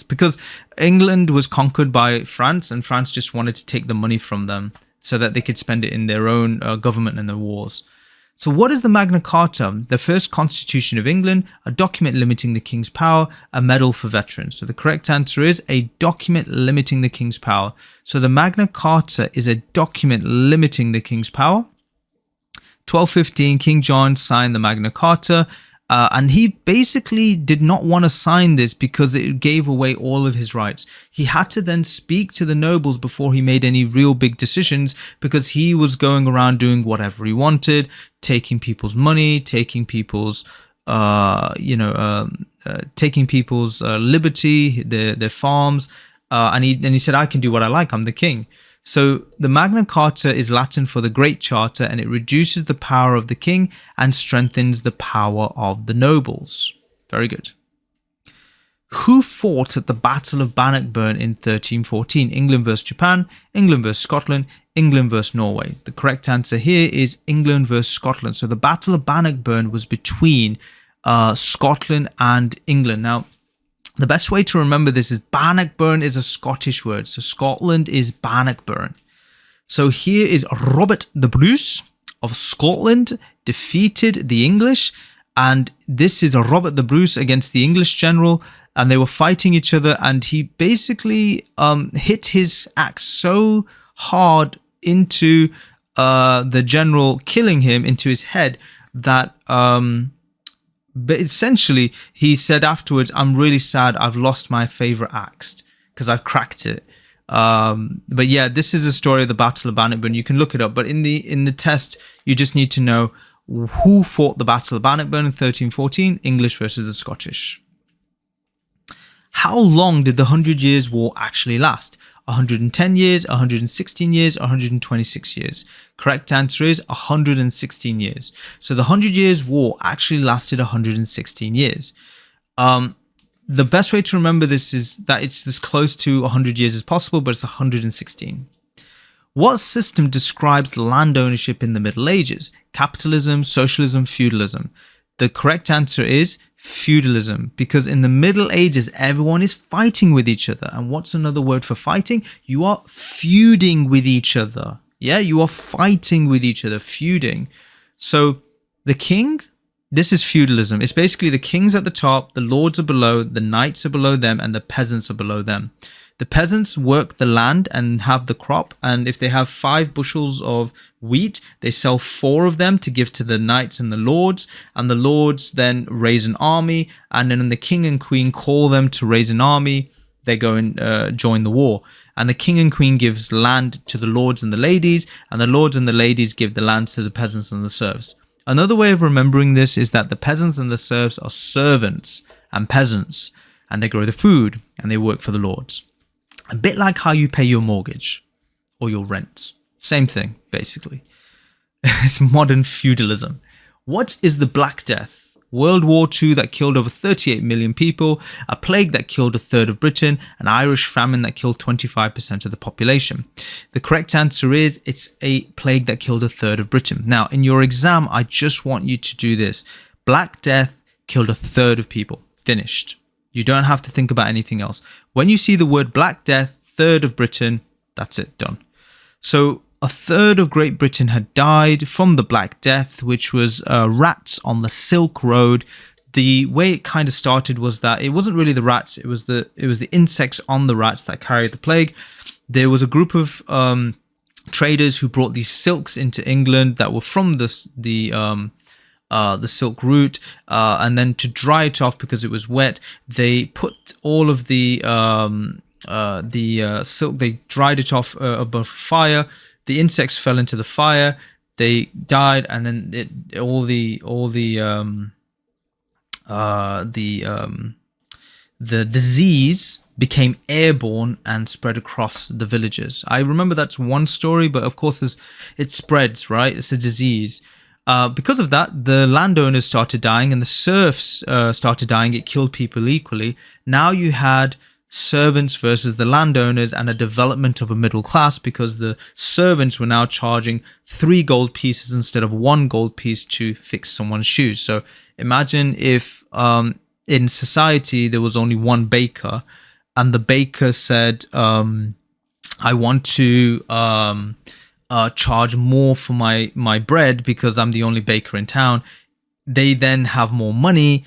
Because England was conquered by France, and France just wanted to take the money from them so that they could spend it in their own government and their wars. So what is the Magna Carta? The first constitution of England, a document limiting the king's power, a medal for veterans. So the correct answer is a document limiting the king's power. So the Magna Carta is a document limiting the king's power. 1215, King John signed the Magna Carta. And he basically did not want to sign this because it gave away all of his rights. He had to then speak to the nobles before he made any real big decisions, because he was going around doing whatever he wanted, taking people's money, taking people's, taking people's liberty, their farms. And he said, I can do what I like. I'm the king. So the Magna Carta is Latin for the Great Charter, and it reduces the power of the king and strengthens the power of the nobles. Very good. Who fought at the Battle of Bannockburn in 1314? England versus Japan, England versus Scotland, England versus Norway. The correct answer here is England versus Scotland. So the Battle of Bannockburn was between Scotland and England. Now, the best way to remember this is Bannockburn is a Scottish word. So Scotland is Bannockburn. So here is Robert the Bruce of Scotland defeated the English. And this is a Robert the Bruce against the English general. And they were fighting each other. And he basically hit his axe so hard into the general, killing him into his head, that... But essentially, he said afterwards, I'm really sad I've lost my favorite axe because I've cracked it. But yeah, this is a story of the Battle of Bannockburn. You can look it up. But in the test, you just need to know who fought the Battle of Bannockburn in 1314, English versus the Scottish. How long did the 100 Years' War actually last? 110 years, 116 years, 126 years? Correct answer is 116 years. So the 100 Years' War actually lasted 116 years. The best way to remember this is that it's as close to 100 years as possible, but it's 116. What system describes land ownership in the Middle Ages? Capitalism, socialism, feudalism? The correct answer is feudalism, because in the Middle Ages, everyone is fighting with each other. And what's another word for fighting? You are feuding with each other. Yeah, you are fighting with each other, feuding. So the king, this is feudalism. It's basically the kings at the top, the lords are below, the knights are below them, and the peasants are below them. The peasants work the land and have the crop, and if they have 5 bushels of wheat, they sell 4 of them to give to the knights and the lords then raise an army, and then when the king and queen call them to raise an army, they go and join the war. And the king and queen gives land to the lords and the ladies, and the lords and the ladies give the land to the peasants and the serfs. Another way of remembering this is that the peasants and the serfs are servants and peasants, and they grow the food and they work for the lords. A bit like how you pay your mortgage or your rent. Same thing, basically. It's modern feudalism. What is the Black Death? World War II that killed over 38 million people, a plague that killed a third of Britain, an Irish famine that killed 25% of the population. The correct answer is it's a plague that killed a third of Britain. Now, in your exam, I just want you to do this. Black Death killed a third of people. Finished. You don't have to think about anything else. When you see the word Black Death, third of Britain, that's it, done. So a third of Great Britain had died from the Black Death, which was rats on the Silk Road. The way it kind of started was that it wasn't really the rats, it was the insects on the rats that carried the plague. There was a group of traders who brought these silks into England that were from the Silk Route, and then to dry it off because it was wet, they put all of the silk, they dried it off above fire. The insects fell into the fire, they died, and then the disease became airborne and spread across the villages. I remember that's one story, but of course it spreads, right? It's a disease. Because of that, the landowners started dying and the serfs started dying. It killed people equally. Now you had servants versus the landowners and a development of a middle class, because the servants were now charging 3 gold pieces instead of 1 gold piece to fix someone's shoes. So imagine if in society there was only one baker, and the baker said, I want to charge more for my bread because I'm the only baker in town. They then have more money.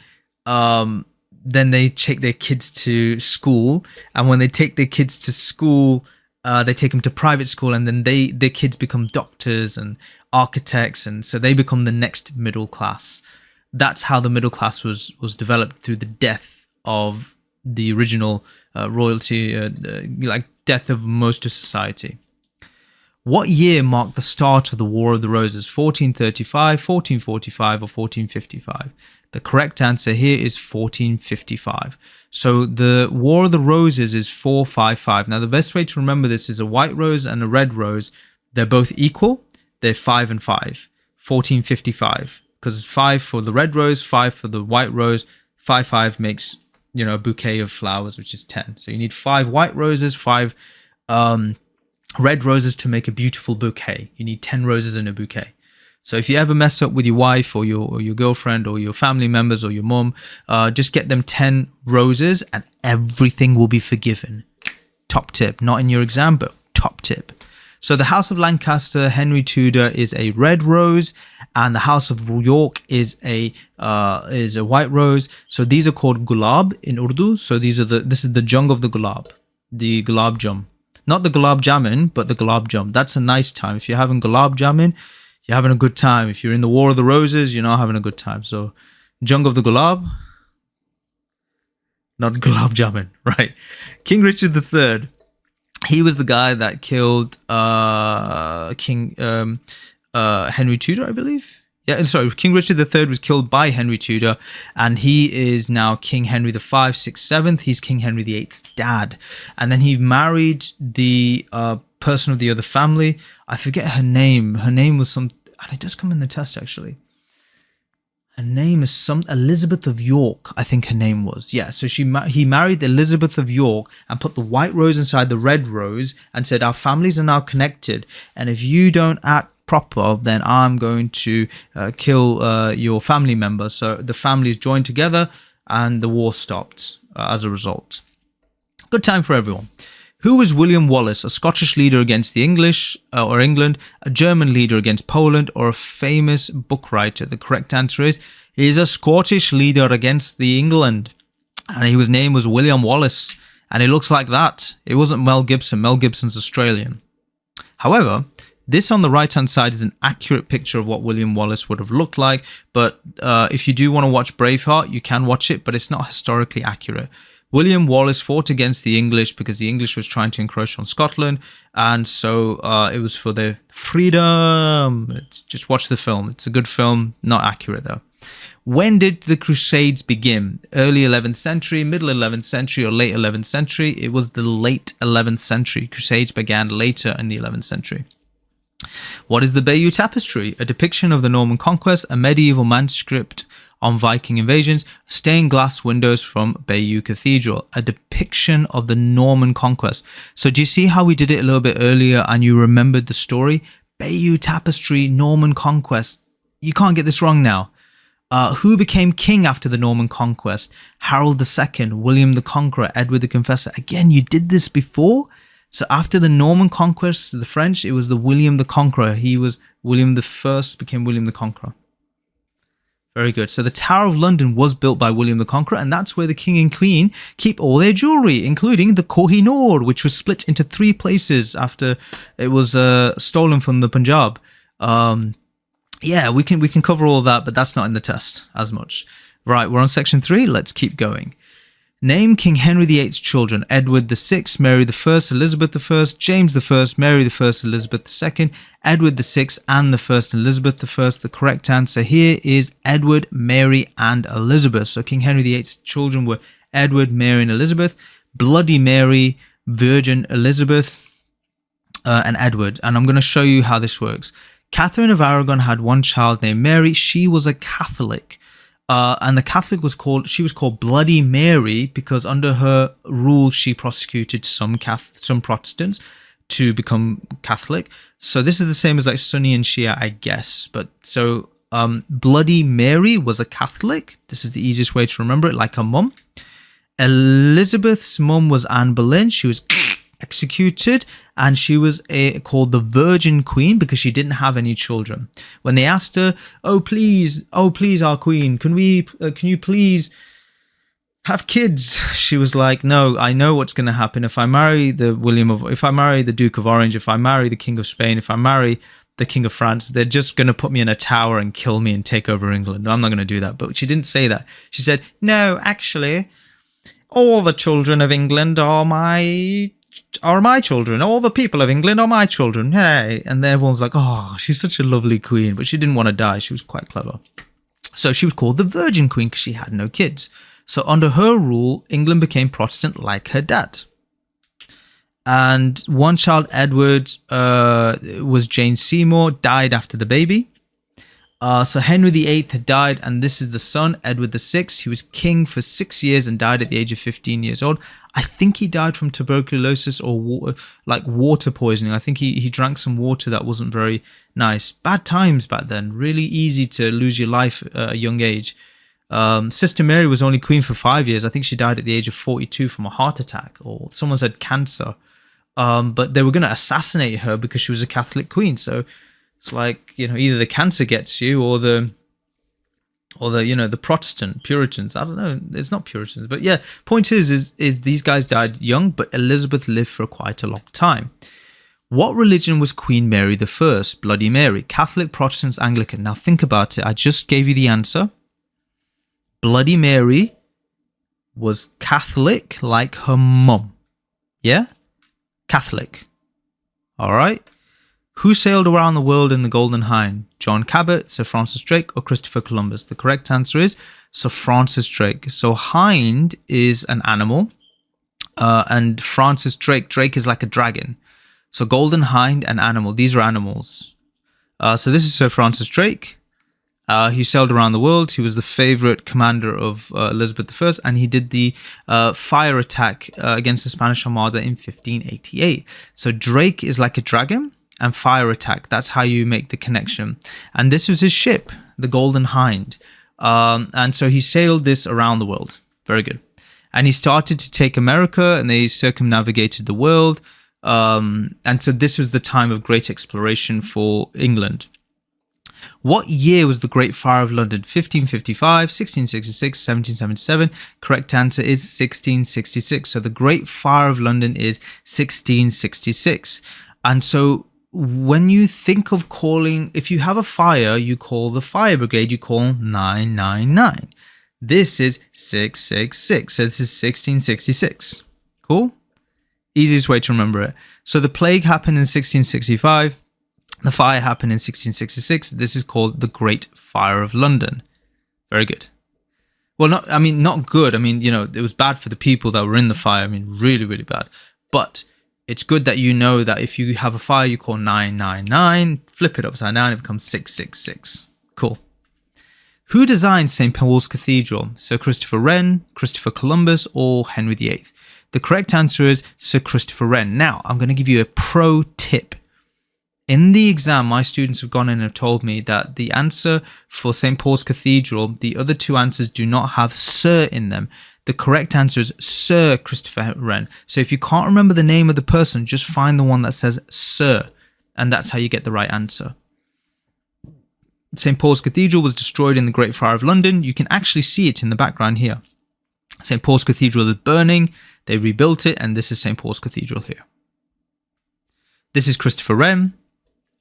Then they take their kids to school, and when they take their kids to school, they take them to private school, and then their kids become doctors and architects, and so they become the next middle class. That's how the middle class was developed, through the death of the original royalty, like death of most of society. What year marked the start of the War of the Roses? 1435, 1445, or 1455? The correct answer here is 1455. So the War of the Roses is 455. Now, the best way to remember this is a white rose and a red rose. They're both equal. They're 5 and 5. 1455. Because 5 for the red rose, 5 for the white rose. 5 makes, a bouquet of flowers, which is 10. So you need 5 white roses, 5 red roses to make a beautiful bouquet. You need 10 roses in a bouquet. So if you ever mess up with your wife or your girlfriend or your family members or your mum, just get them 10 roses and everything will be forgiven. Top tip. Not in your exam, but top tip. So the House of Lancaster, Henry Tudor, is a red rose, and the House of York is a white rose. So these are called gulab in Urdu. So this is the jung of the gulab, the gulab jam. Not the gulab jamun, but the gulab jam. That's a nice time. If you're having gulab jamun, you're having a good time. If you're in the War of the Roses, you're not having a good time. So, Jung of the Gulab, not Gulab Jamun, right? King Richard III, he was the guy that killed King Henry Tudor, I believe. Yeah, and sorry, King Richard III was killed by Henry Tudor, and he is now King Henry V, 6th, 7th. He's King Henry VIII's dad. And then he married the person of the other family. I forget her name. Her name was some, and it does come in the test actually. Her name is some Elizabeth of York, I think her name was. Yeah, so he married Elizabeth of York and put the white rose inside the red rose and said, our families are now connected. And if you don't act proper, then I'm going to kill your family members. So the families joined together and the war stopped as a result. Good time for everyone. Who was William Wallace? A Scottish leader against the English or England, a German leader against Poland, or a famous book writer? The correct answer is he's a Scottish leader against the England. And his name was William Wallace. And it looks like that. It wasn't Mel Gibson. Mel Gibson's Australian. However, this on the right-hand side is an accurate picture of what William Wallace would have looked like. But if you do want to watch Braveheart, you can watch it, but it's not historically accurate. William Wallace fought against the English because the English was trying to encroach on Scotland. And so it was for their freedom. Just watch the film. It's a good film, not accurate though. When did the Crusades begin? Early 11th century, middle 11th century, or late 11th century? It was the late 11th century. Crusades began later in the 11th century. What is the Bayeux Tapestry? A depiction of the Norman conquest, a medieval manuscript on Viking invasions, stained glass windows from Bayeux Cathedral, a depiction of the Norman conquest. So do you see how we did it a little bit earlier and you remembered the story? Bayeux Tapestry, Norman conquest. You can't get this wrong now. Who became king after the Norman conquest? Harold II, William the Conqueror, Edward the Confessor. Again, you did this before. So after the Norman conquest of the French, it was the William the Conqueror. He was William the First, became William the Conqueror. Very good. So the Tower of London was built by William the Conqueror, and that's where the king and queen keep all their jewelry, including the Koh-i-Noor, which was split into 3 places after it was stolen from the Punjab. Yeah, we can cover all that, but that's not in the test as much. Right, we're on section 3. Let's keep going. Name King Henry VIII's children: Edward VI, Mary I, Elizabeth I, James I, Mary I, Elizabeth II, Edward VI, and the First Elizabeth I. The correct answer here is Edward, Mary, and Elizabeth. So King Henry VIII's children were Edward, Mary, and Elizabeth. Bloody Mary, Virgin Elizabeth, and Edward. And I'm going to show you how this works. Catherine of Aragon had one child named Mary. She was a Catholic. And the Catholic was called Bloody Mary because under her rule she prosecuted some Protestants to become Catholic. So this is the same as like Sunni and Shia, I guess. But so Bloody Mary was a Catholic. This is the easiest way to remember it, like her mum. Elizabeth's mum was Anne Boleyn. She was executed, and she was called the Virgin Queen because she didn't have any children. When they asked her, oh please our queen, can you please have kids? She was like, no, I know what's going to happen if I marry if I marry the Duke of Orange, if I marry the King of Spain, if I marry the King of France, they're just going to put me in a tower and kill me and take over England. I'm not going to do that. But she didn't say that. She said, no, actually, all the children of England are my children. All the people of England are my children. Hey. And then everyone's like, oh, she's such a lovely queen. But she didn't want to die. She was quite clever. So she was called the Virgin Queen because she had no kids. So under her rule, England became Protestant like her dad. And one child, Edward, was Jane Seymour, died after the baby. So Henry VIII had died, and this is the son, Edward VI. He was king for 6 years and died at the age of 15 years old. I think he died from tuberculosis or water poisoning. I think he drank some water that wasn't very nice. Bad times back then. Really easy to lose your life at a young age. Sister Mary was only queen for 5 years. I think she died at the age of 42 from a heart attack, or someone said cancer. But they were going to assassinate her because she was a Catholic queen. So it's like, either the cancer gets you or the Protestant Puritans. I don't know. It's not Puritans, but yeah. Point is these guys died young, but Elizabeth lived for quite a long time. What religion was Queen Mary I? Bloody Mary, Catholic, Protestants, Anglican. Now think about it. I just gave you the answer. Bloody Mary was Catholic like her mum. Yeah? Catholic. All right. Who sailed around the world in the Golden Hind? John Cabot, Sir Francis Drake, or Christopher Columbus? The correct answer is Sir Francis Drake. So hind is an animal, and Francis Drake is like a dragon. So Golden Hind, an animal. These are animals. So this is Sir Francis Drake. He sailed around the world. He was the favorite commander of Elizabeth I, and he did the fire attack against the Spanish Armada in 1588. So Drake is like a dragon, and fire attack, that's how you make the connection. And this was his ship, the Golden Hind. And so he sailed this around the world. Very good. And he started to take America, and they circumnavigated the world. And so this was the time of great exploration for England. What year was the Great Fire of London? 1555, 1666, 1777. Correct answer is 1666. So the Great Fire of London is 1666. And so when you think of calling, if you have a fire, you call the fire brigade, you call 999. This is 666. So this is 1666. Cool? Easiest way to remember it. So the plague happened in 1665. The fire happened in 1666. This is called the Great Fire of London. Very good. Well, not good. I mean, it was bad for the people that were in the fire. I mean, really, really bad. But it's good that you know that if you have a fire, you call 999, flip it upside down, it becomes 666. Cool. Who designed St. Paul's Cathedral? Sir Christopher Wren, Christopher Columbus, or Henry VIII? The correct answer is Sir Christopher Wren. Now, I'm going to give you a pro tip. In the exam, my students have gone in and have told me that the answer for St. Paul's Cathedral, the other two answers do not have Sir in them. The correct answer is Sir Christopher Wren. So if you can't remember the name of the person, just find the one that says Sir, and that's how you get the right answer. St. Paul's Cathedral was destroyed in the Great Fire of London. You can actually see it in the background here. St. Paul's Cathedral is burning. They rebuilt it, and this is St. Paul's Cathedral here. This is Christopher Wren.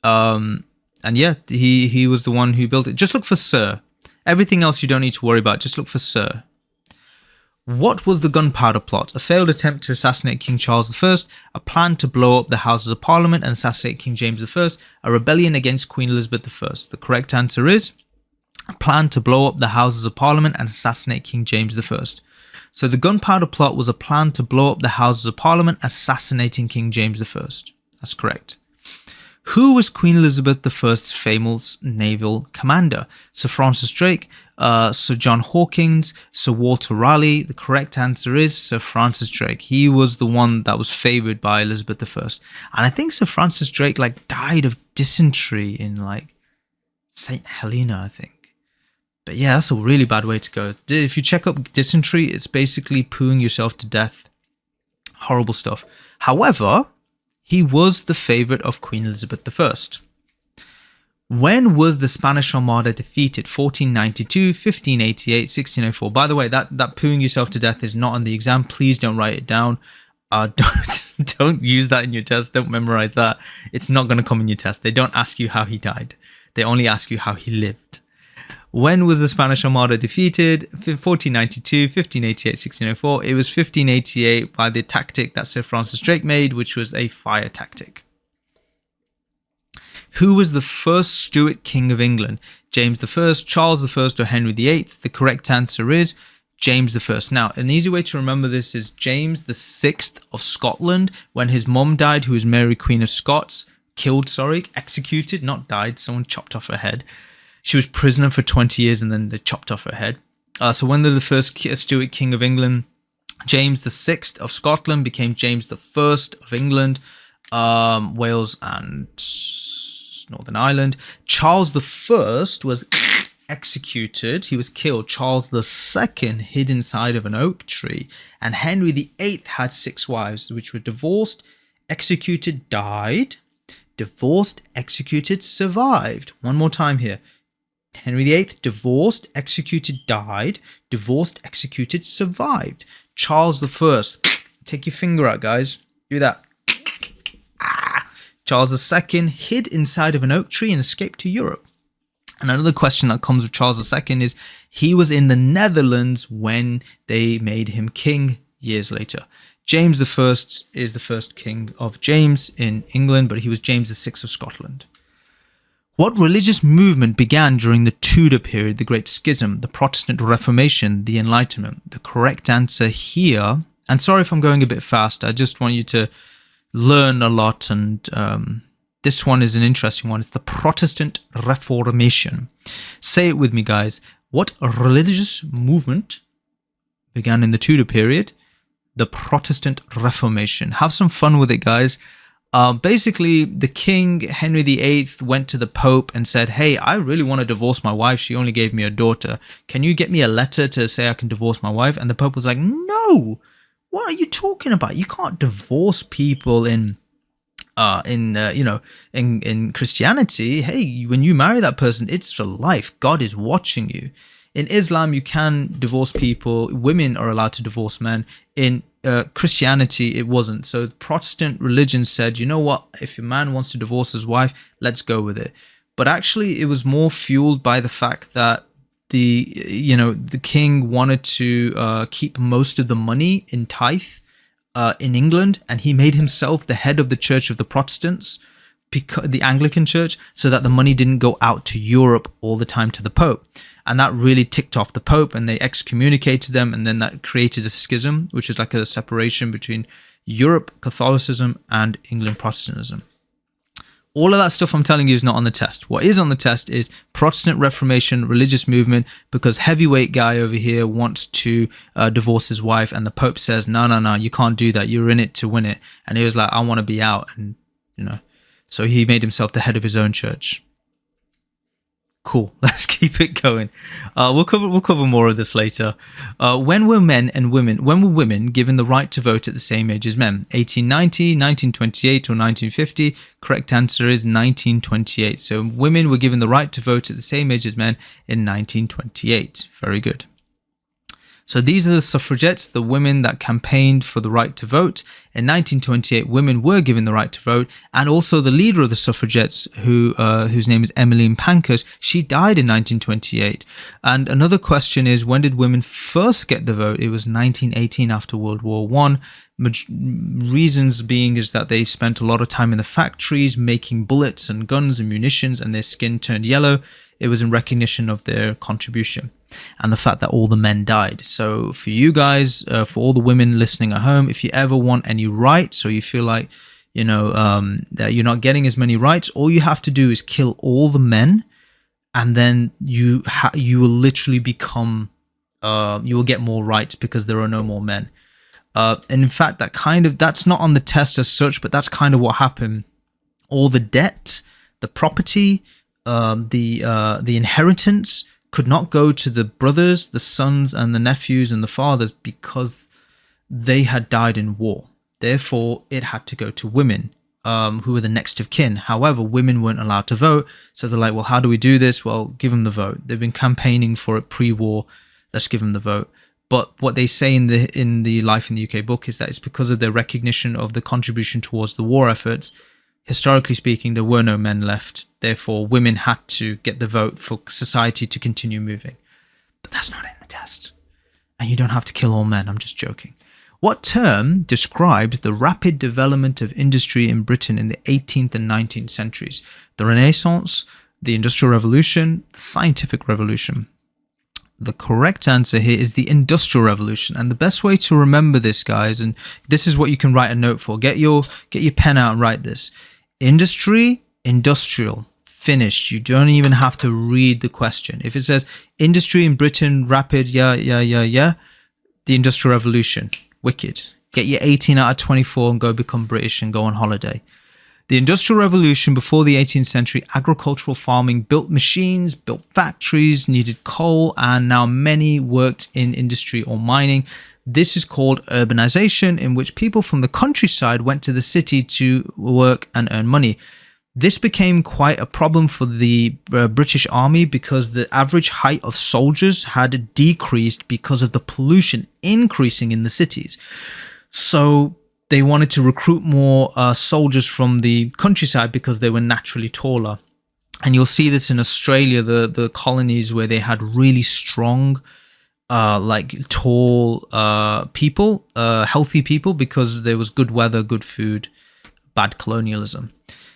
And yeah, he was the one who built it. Just look for Sir. Everything else you don't need to worry about. Just look for Sir. What was the gunpowder plot? A failed attempt to assassinate King Charles I, a plan to blow up the Houses of Parliament and assassinate King James I, a rebellion against Queen Elizabeth I. The correct answer is a plan to blow up the Houses of Parliament and assassinate King James I. So the gunpowder plot was a plan to blow up the Houses of Parliament, assassinating King James I. That's correct. Who was Queen Elizabeth I's famous naval commander? Sir Francis Drake, Sir John Hawkins, Sir Walter Raleigh. The correct answer is Sir Francis Drake. He was the one that was favoured by Elizabeth I. And I think Sir Francis Drake died of dysentery in St. Helena, I think. But yeah, that's a really bad way to go. If you check up dysentery, it's basically pooing yourself to death. Horrible stuff. However, he was the favourite of Queen Elizabeth I. When was the Spanish Armada defeated? 1492, 1588, 1604. By the way, that pooing yourself to death is not on the exam. Please don't write it down. Don't use that in your test. Don't memorize that. It's not going to come in your test. They don't ask you how he died. They only ask you how he lived. When was the Spanish Armada defeated? 1492, 1588, 1604. It was 1588 by the tactic that Sir Francis Drake made, which was a fire tactic. Who was the first Stuart King of England? James I, Charles I, or Henry VIII? The correct answer is James I. Now, an easy way to remember this is James VI of Scotland, when his mum died, who was Mary Queen of Scots, executed, not died, someone chopped off her head. She was prisoner for 20 years and then they chopped off her head. So when they're the first Stuart King of England, James VI of Scotland became James I of England, Wales and Northern Ireland. Charles I was executed. He was killed. Charles II hid inside of an oak tree. And Henry VIII had 6 wives, which were divorced, executed, died, divorced, executed, survived. One more time here. Henry VIII, divorced, executed, died, divorced, executed, survived. Charles I, take your finger out, guys. Do that. Charles II hid inside of an oak tree and escaped to Europe. And another question that comes with Charles II is he was in the Netherlands when they made him king years later. James the First is the first king of James in England, but he was James the Sixth of Scotland. What religious movement began during the Tudor period, the Great Schism, the Protestant Reformation, the Enlightenment? The correct answer here, and sorry if I'm going a bit fast, I just want you to learn a lot, and this one is an interesting one. It's the Protestant Reformation. Say it with me, guys. What religious movement began in the Tudor period? The Protestant Reformation. Have some fun with it, guys. Basically, the King, Henry VIII, went to the Pope and said, hey, I really want to divorce my wife. She only gave me a daughter. Can you get me a letter to say I can divorce my wife? And the Pope was like, no, what are you talking about? You can't divorce people in Christianity. Hey, when you marry that person, it's for life. God is watching you. In Islam, you can divorce people. Women are allowed to divorce men. In Christianity, it wasn't. So Protestant religion said, you know what? If a man wants to divorce his wife, let's go with it. But actually, it was more fueled by the fact that the king wanted to keep most of the money in tithe in England, and he made himself the head of the Church of the Protestants, the Anglican Church, so that the money didn't go out to Europe all the time to the Pope. And that really ticked off the Pope, and they excommunicated them, and then that created a schism, which is like a separation between Europe Catholicism and England Protestantism. All of that stuff I'm telling you is not on the test. What is on the test is Protestant Reformation, religious movement, because heavyweight guy over here wants to divorce his wife, and the Pope says, no, you can't do that. You're in it to win it. And he was like, I want to be out. And, so he made himself the head of his own church. Cool. Let's keep it going. We'll cover more of this later. When were women given the right to vote at the same age as men? 1890, 1928, or 1950? Correct answer is 1928. So women were given the right to vote at the same age as men in 1928. Very good. So these are the suffragettes, the women that campaigned for the right to vote. In 1928, women were given the right to vote, and also the leader of the suffragettes, whose name is Emmeline Pankhurst, she died in 1928. And another question is, when did women first get the vote? It was 1918 after World War I. Reasons being is that they spent a lot of time in the factories making bullets and guns and munitions, and their skin turned yellow. It was in recognition of their contribution and the fact that all the men died. So for you guys, for all the women listening at home, if you ever want any rights, or you feel like, that you're not getting as many rights, all you have to do is kill all the men, and then you will literally become, you will get more rights because there are no more men. And in fact, that's not on the test as such, but that's kind of what happened. All the debt, the property, the inheritance could not go to the brothers, the sons, and the nephews and the fathers because they had died in war. Therefore, it had to go to women, who were the next of kin. However, women weren't allowed to vote, so they're like, well, how do we do this? Well, give them the vote. They've been campaigning for it pre-war. Let's give them the vote. But what they say in the Life in the UK book is that it's because of their recognition of the contribution towards the war efforts. Historically speaking, there were no men left. Therefore, women had to get the vote for society to continue moving. But that's not in the test. And you don't have to kill all men. I'm just joking. What term describes the rapid development of industry in Britain in the 18th and 19th centuries? The Renaissance, the Industrial Revolution, the Scientific Revolution. The correct answer here is the Industrial Revolution. And the best way to remember this, guys, and this is what you can write a note for. Get your pen out and write this. Industry, industrial, finished. You don't even have to read the question. If it says industry in Britain, rapid, yeah, the Industrial Revolution, wicked. Get your 18 out of 24 and go become British and go on holiday. The Industrial Revolution, before the 18th century, agricultural farming built machines, built factories, needed coal, and now many worked in industry or mining. This is called urbanization, in which people from the countryside went to the city to work and earn money. This became quite a problem for the British Army because the average height of soldiers had decreased because of the pollution increasing in the cities. So they wanted to recruit more soldiers from the countryside because they were naturally taller. And you'll see this in Australia, the colonies where they had really strong like tall people, healthy people, because there was good weather, good food, bad colonialism.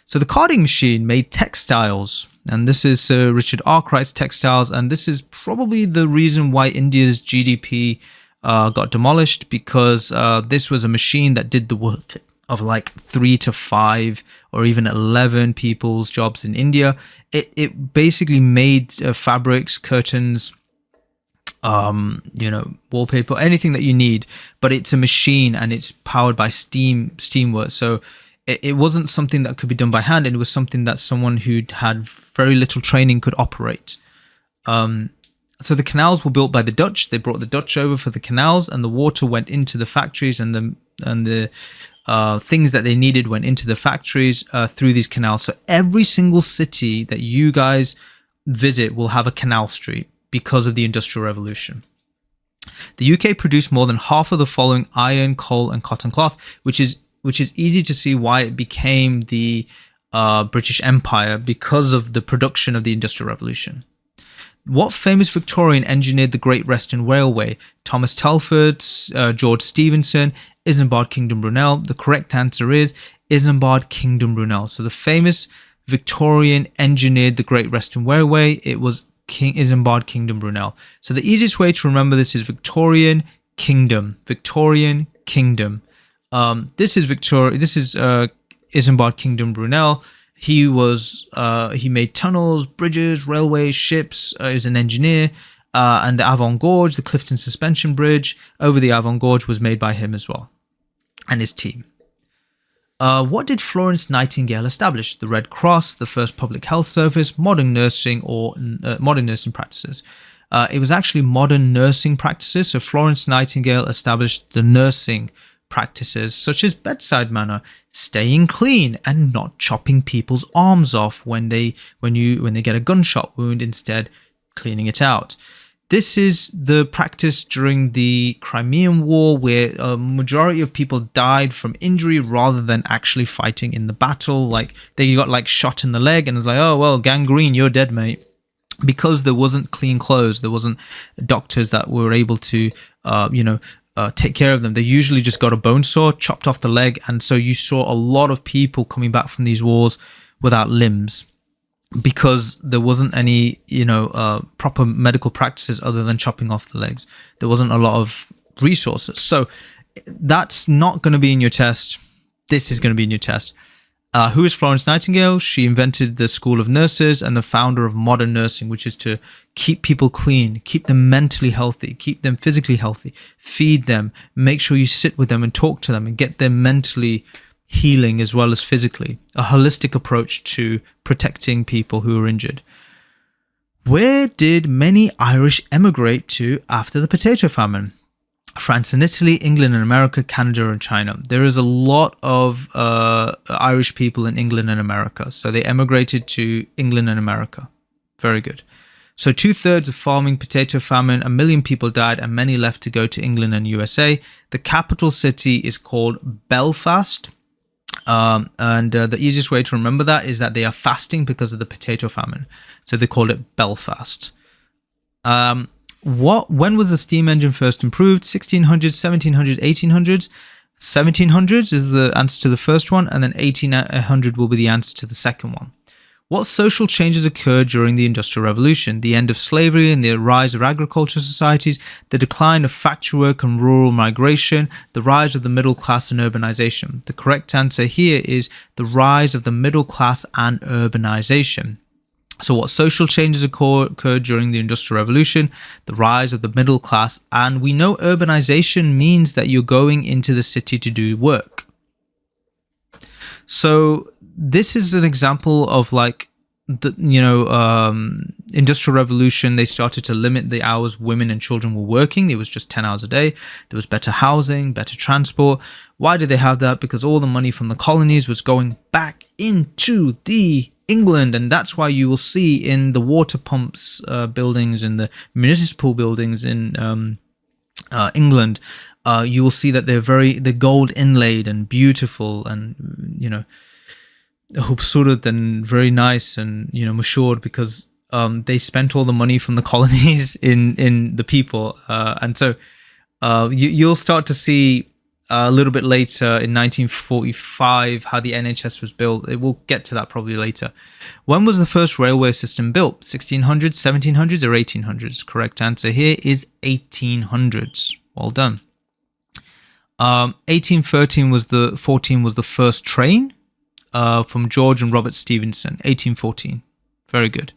So the carding machine made textiles, and this is Sir Richard Arkwright's textiles, and this is probably the reason why India's GDP got demolished, because this was a machine that did the work of like 3 to 5 or even 11 people's jobs in India. It basically made fabrics, curtains, wallpaper, anything that you need, but it's a machine and it's powered by steamwork. So it wasn't something that could be done by hand, and it was something that someone who had very little training could operate. So the canals were built by the Dutch. They brought the Dutch over for the canals, and the water went into the factories, and the things that they needed went into the factories through these canals. So every single city that you guys visit will have a canal street because of the Industrial Revolution. The UK produced more than half of the following: iron, coal, and cotton cloth, which is easy to see why it became the British Empire, because of the production of the Industrial Revolution. What famous Victorian engineered the Great Western Railway? Thomas Telford, George Stephenson, Isambard Kingdom Brunel. The correct answer is Isambard Kingdom Brunel. So the famous Victorian engineered the Great Western Railway. It was King Isambard Kingdom Brunel. So the easiest way to remember this is Victorian Kingdom. Victorian Kingdom. This is Isambard Kingdom Brunel. He made tunnels, bridges, railways, ships. Is an engineer, and the Avon Gorge, the Clifton Suspension Bridge over the Avon Gorge, was made by him as well, and his team. What did Florence Nightingale establish? The Red Cross, the first public health service, modern nursing, or modern nursing practices? It was actually modern nursing practices. So Florence Nightingale established the nursing practices, such as bedside manner, staying clean, and not chopping people's arms off when they get a gunshot wound, instead cleaning it out. This is the practice during the Crimean War, where a majority of people died from injury rather than actually fighting in the battle. Like, they got like shot in the leg, and it's like, oh well, gangrene, you're dead, mate. Because there wasn't clean clothes, there wasn't doctors that were able to take care of them. They usually just got a bone saw, chopped off the leg, and so you saw a lot of people coming back from these wars without limbs, because there wasn't any proper medical practices other than chopping off the legs. There wasn't a lot of resources. So that's not going to be in your test. This is going to be in your test. Who is Florence Nightingale? She invented the School of Nurses and the founder of modern nursing, which is to keep people clean, keep them mentally healthy, keep them physically healthy, feed them, make sure you sit with them and talk to them and get them mentally healing as well as physically. A holistic approach to protecting people who are injured. Where did many Irish emigrate to after the potato famine? France and Italy, England and America, Canada and China. There is a lot of Irish people in England and America. So they emigrated to England and America. Very good. So 2/3 of farming, potato famine, 1 million people died, and many left to go to England and USA. The capital city is called Belfast. The easiest way to remember that is that they are fasting because of the potato famine. So they called it Belfast. When was the steam engine first improved? 1600s, 1700s, 1800s? 1700s is the answer to the first one, and then 1800 will be the answer to the second one. What social changes occurred during the Industrial Revolution? The end of slavery and the rise of agricultural societies, the decline of factory work and rural migration, the rise of the middle class and urbanization. The correct answer here is the rise of the middle class and urbanization. So what social changes occurred during the Industrial Revolution? The rise of the middle class. And we know urbanization means that you're going into the city to do work. So this is an example of like the Industrial Revolution. They started to limit the hours women and children were working. It was just 10 hours a day. There was better housing, better transport. Why did they have that? Because all the money from the colonies was going back into the England, and that's why you will see in the water pumps buildings, in the municipal buildings in England, you will see that they're gold inlaid and beautiful, and khubsurat and very nice and matured, because they spent all the money from the colonies in the people, and so you'll start to see a little bit later in 1945 how the NHS was built. We'll get to that probably later. When was the first railway system built? 1600s, 1700s, or 1800s? Correct answer here is 1800s. Well done. 1813 was the first train from George and Robert Stephenson. 1814. Very good.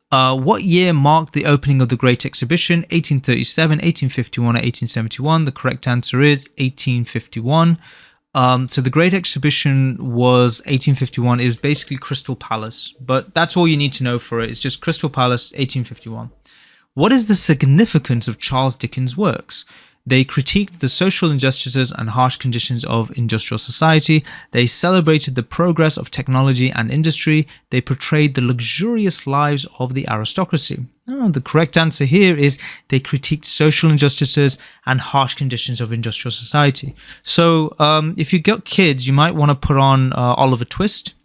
What year marked the opening of the Great Exhibition? 1837, 1851, or 1871? The correct answer is 1851. So the Great Exhibition was 1851. It was basically Crystal Palace, but that's all you need to know for it. It's just Crystal Palace, 1851. What is the significance of Charles Dickens' works? They critiqued the social injustices and harsh conditions of industrial society. They celebrated the progress of technology and industry. They portrayed the luxurious lives of the aristocracy. The correct answer here is they critiqued social injustices and harsh conditions of industrial society. So if you got kids, you might want to put on Oliver Twist,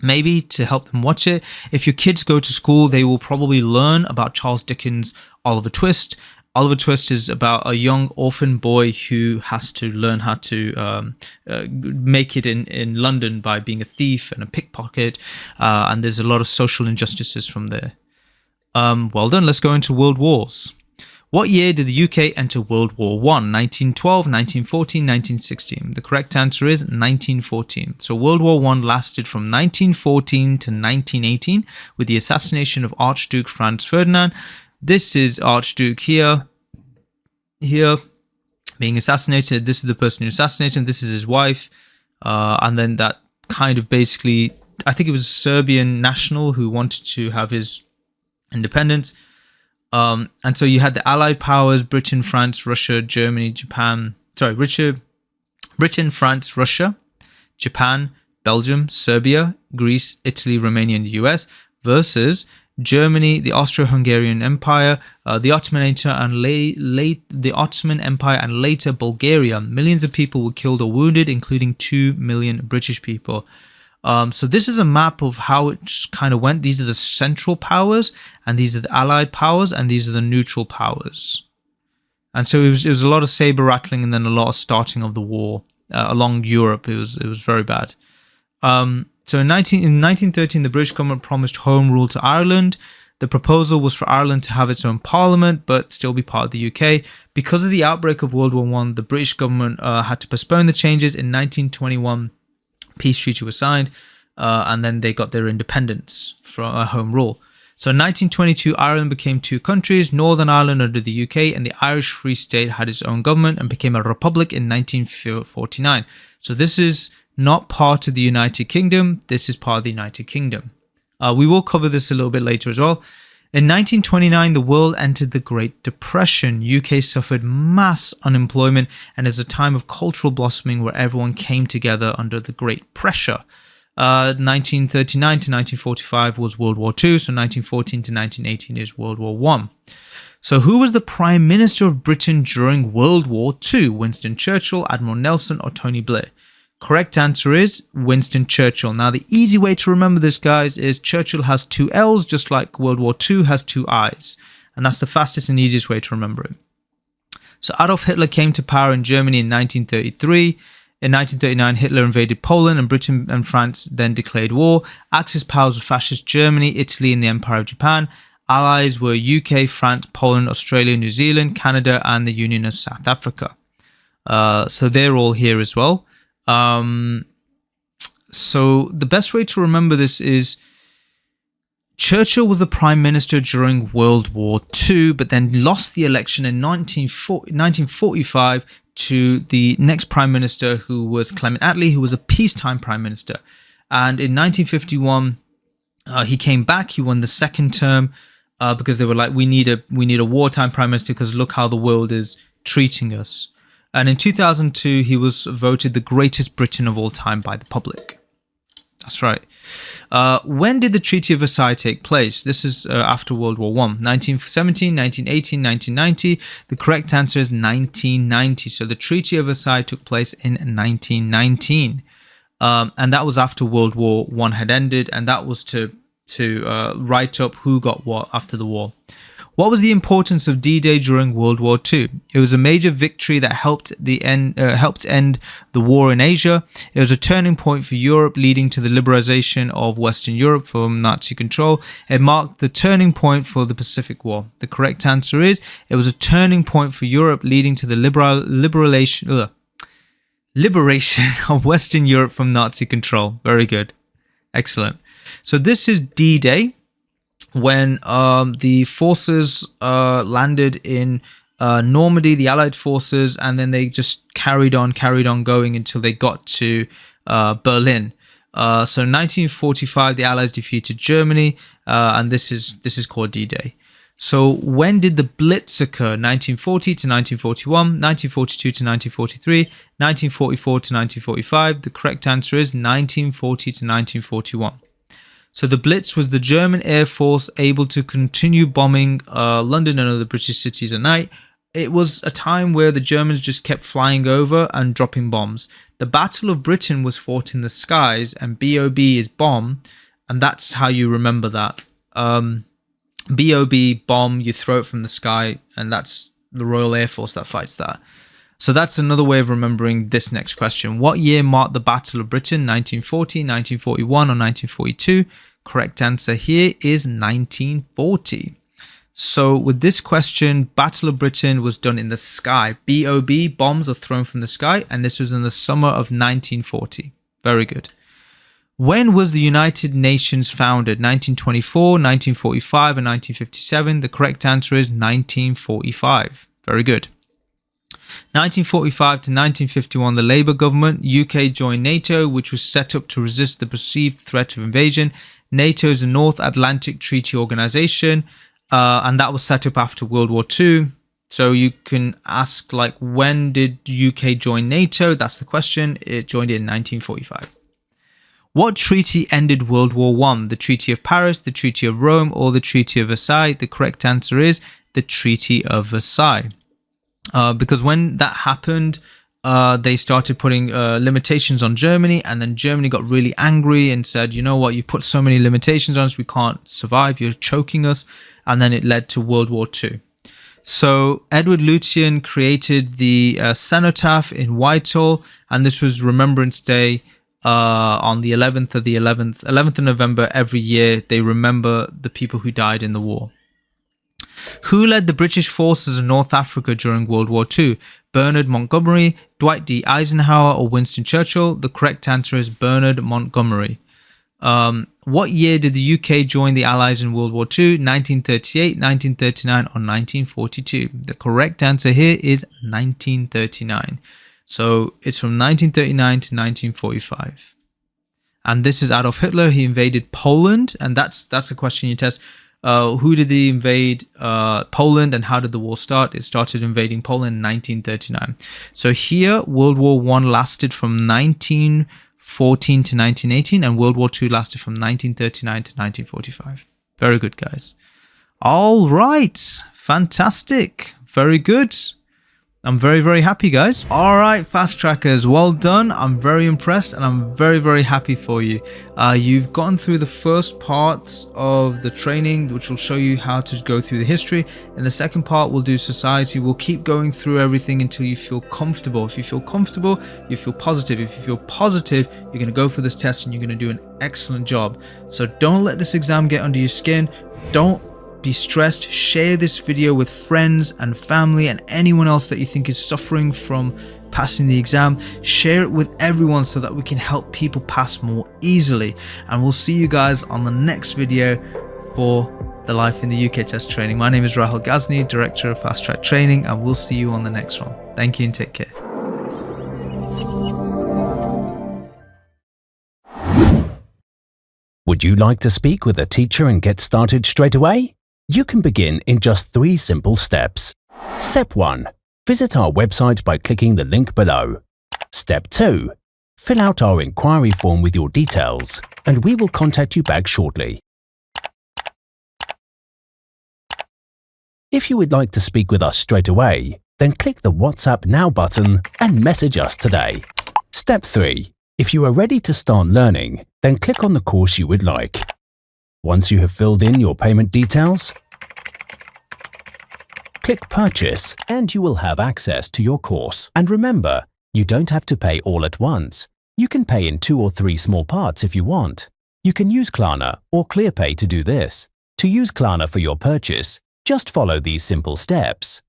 maybe to help them watch it. If your kids go to school, they will probably learn about Charles Dickens' Oliver Twist. Oliver Twist is about a young orphan boy who has to learn how to make it in London by being a thief and a pickpocket, and there's a lot of social injustices from there. Well done. Let's go into world wars. What year did the UK enter World War I? 1912, 1914, 1916. The correct answer is 1914. So World War I lasted from 1914 to 1918 with the assassination of Archduke Franz Ferdinand. This is Archduke here being assassinated. This is the person who assassinated him. This is his wife. And then that kind of basically, I think it was a Serbian national who wanted to have his independence. And so you had the Allied powers, Britain, France, Russia, Germany, Japan. Britain, France, Russia, Japan, Belgium, Serbia, Greece, Italy, Romania, and the US versus Germany, the Austro-Hungarian Empire, the Ottoman Empire, and later Bulgaria. Millions of people were killed or wounded, including 2 million British people. So this is a map of how it kind of went. These are the central powers, and these are the Allied powers, and these are the neutral powers. And so it was a lot of saber rattling, and then a lot of starting of the war along Europe. It was very bad. So in 1913, the British government promised home rule to Ireland. The proposal was for Ireland to have its own parliament, but still be part of the UK. Because of the outbreak of World War I, the British government had to postpone the changes. In 1921, peace treaty was signed, and then they got their independence from home rule. So in 1922, Ireland became 2 countries, Northern Ireland under the UK, and the Irish Free State had its own government and became a republic in 1949. So this is not part of the United Kingdom. This is part of the United Kingdom. We will cover this a little bit later as well. In 1929, the world entered the Great Depression. UK suffered mass unemployment, and it was a time of cultural blossoming where everyone came together under the great pressure. 1939 to 1945 was World War II, so 1914 to 1918 is World War I. So who was the Prime Minister of Britain during World War II? Winston Churchill, Admiral Nelson, or Tony Blair? Correct answer is Winston Churchill. Now, the easy way to remember this, guys, is Churchill has 2 L's, just like World War II has 2 I's. And that's the fastest and easiest way to remember it. So Adolf Hitler came to power in Germany in 1933. In 1939, Hitler invaded Poland, and Britain and France then declared war. Axis powers were Fascist Germany, Italy, and the Empire of Japan. Allies were UK, France, Poland, Australia, New Zealand, Canada, and the Union of South Africa. So they're all here as well. So the best way to remember this is Churchill was the Prime Minister during World War II, but then lost the election in 1945 to the next Prime Minister, who was Clement Attlee, who was a peacetime Prime Minister. And in 1951, he came back. He won the second term because they were like, we need a wartime Prime Minister because look how the world is treating us. And in 2002, he was voted the greatest Briton of all time by the public. That's right. When did the Treaty of Versailles take place? This is after World War I. 1917, 1918, 1990. The correct answer is 1990. So the Treaty of Versailles took place in 1919. And that was after World War I had ended. And that was to write up who got what after the war. What was the importance of D-Day during World War II? It was a major victory that helped end the war in Asia. It was a turning point for Europe, leading to the liberalization of Western Europe from Nazi control. It marked the turning point for the Pacific War. The correct answer is it was a turning point for Europe, leading to the liberation of Western Europe from Nazi control. Very good. Excellent. So this is D-Day, when the forces landed in Normandy, the Allied forces, and then they just carried on going until they got to Berlin. So in 1945, the Allies defeated Germany, and this is called D-Day. So when did the Blitz occur? 1940 to 1941, 1942 to 1943, 1944 to 1945. The correct answer is 1940 to 1941. So the Blitz was the German Air Force able to continue bombing London and other British cities at night. It was a time where the Germans just kept flying over and dropping bombs. The Battle of Britain was fought in the skies, and BOB is bomb, and that's how you remember that. BOB, bomb, you throw it from the sky, and that's the Royal Air Force that fights that. So that's another way of remembering this next question. What year marked the Battle of Britain? 1940, 1941, or 1942? Correct answer here is 1940. So with this question, Battle of Britain was done in the sky. BOB, bombs are thrown from the sky, and this was in the summer of 1940. Very good. When was the United Nations founded? 1924, 1945, or 1957? The correct answer is 1945. Very good. 1945 to 1951, the Labour government, UK joined NATO, which was set up to resist the perceived threat of invasion. NATO is a North Atlantic Treaty Organization, and that was set up after World War II. So you can ask, like, when did UK join NATO? That's the question. It joined in 1945. What treaty ended World War I? The Treaty of Paris, the Treaty of Rome, or the Treaty of Versailles? The correct answer is the Treaty of Versailles. Because when that happened, they started putting limitations on Germany, and then Germany got really angry and said, you know what, you put so many limitations on us, we can't survive, you're choking us. And then it led to World War II. So Edward Lutyens created the cenotaph in Whitehall, and this was Remembrance Day on the 11th of November every year. They remember the people who died in the war. Who led the British forces in North Africa during World War II? Bernard Montgomery, Dwight D. Eisenhower, or Winston Churchill? The correct answer is Bernard Montgomery. What year did the UK join the Allies in World War II? 1938, 1939, or 1942? The correct answer here is 1939. So it's from 1939 to 1945. And this is Adolf Hitler. He invaded Poland, and that's a question you test. Who did he invade Poland, and how did the war start? It started invading Poland in 1939. So here, World War I lasted from 1914 to 1918, and World War II lasted from 1939 to 1945. Very good, guys. All right. Fantastic. Very good. I'm very, very happy, guys. All right, fast trackers, well done. I'm very impressed, and I'm very, very happy for you. You've gone through the first parts of the training, which will show you how to go through the history. In the second part, we'll do society. We'll keep going through everything until you feel comfortable. If you feel comfortable, you feel positive. If you feel positive, you're going to go for this test and you're going to do an excellent job. So don't let this exam get under your skin. Don't be stressed. Share this video with friends and family and anyone else that you think is suffering from passing the exam. Share it with everyone so that we can help people pass more easily. And we'll see you guys on the next video for the Life in the UK test training. My name is Rahul Ghazni, Director of Fast Track Training, and we'll see you on the next one. Thank you and take care. Would you like to speak with a teacher and get started straight away? You can begin in just 3 simple steps. Step 1. Visit our website by clicking the link below. Step 2. Fill out our inquiry form with your details, and we will contact you back shortly. If you would like to speak with us straight away, then click the WhatsApp Now button and message us today. Step 3. If you are ready to start learning, then click on the course you would like. Once you have filled in your payment details, click Purchase and you will have access to your course. And remember, you don't have to pay all at once. You can pay in 2 or 3 small parts if you want. You can use Klarna or ClearPay to do this. To use Klarna for your purchase, just follow these simple steps.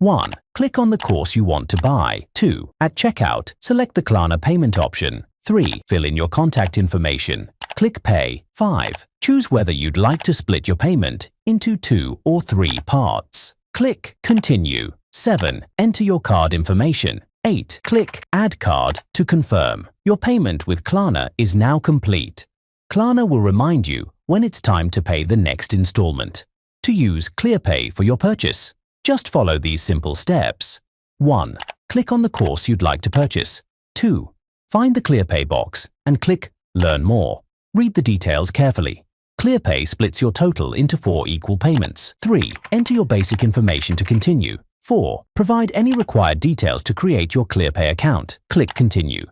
1. Click on the course you want to buy. 2. At checkout, select the Klarna payment option. 3. Fill in your contact information. Click Pay. 5. Choose whether you'd like to split your payment into 2 or 3 parts. Click Continue. 7. Enter your card information. 8. Click Add Card to confirm. Your payment with Klarna is now complete. Klarna will remind you when it's time to pay the next installment. To use ClearPay for your purchase, just follow these simple steps. 1. Click on the course you'd like to purchase. 2. Find the ClearPay box and click Learn More. Read the details carefully. ClearPay splits your total into 4 equal payments. 3. Enter your basic information to continue. 4. Provide any required details to create your ClearPay account. Click Continue.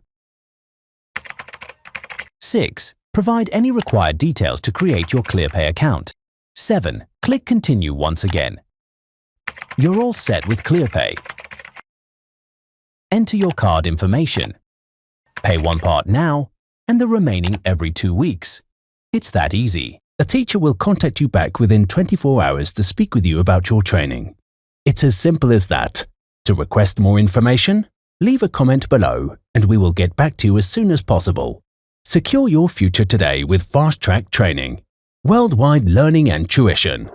6. Provide any required details to create your ClearPay account. 7. Click Continue once again. You're all set with ClearPay. Enter your card information. Pay one part now and the remaining every 2 weeks. It's that easy. A teacher will contact you back within 24 hours to speak with you about your training. It's as simple as that. To request more information, leave a comment below and we will get back to you as soon as possible. Secure your future today with fast-track training, worldwide learning and tuition.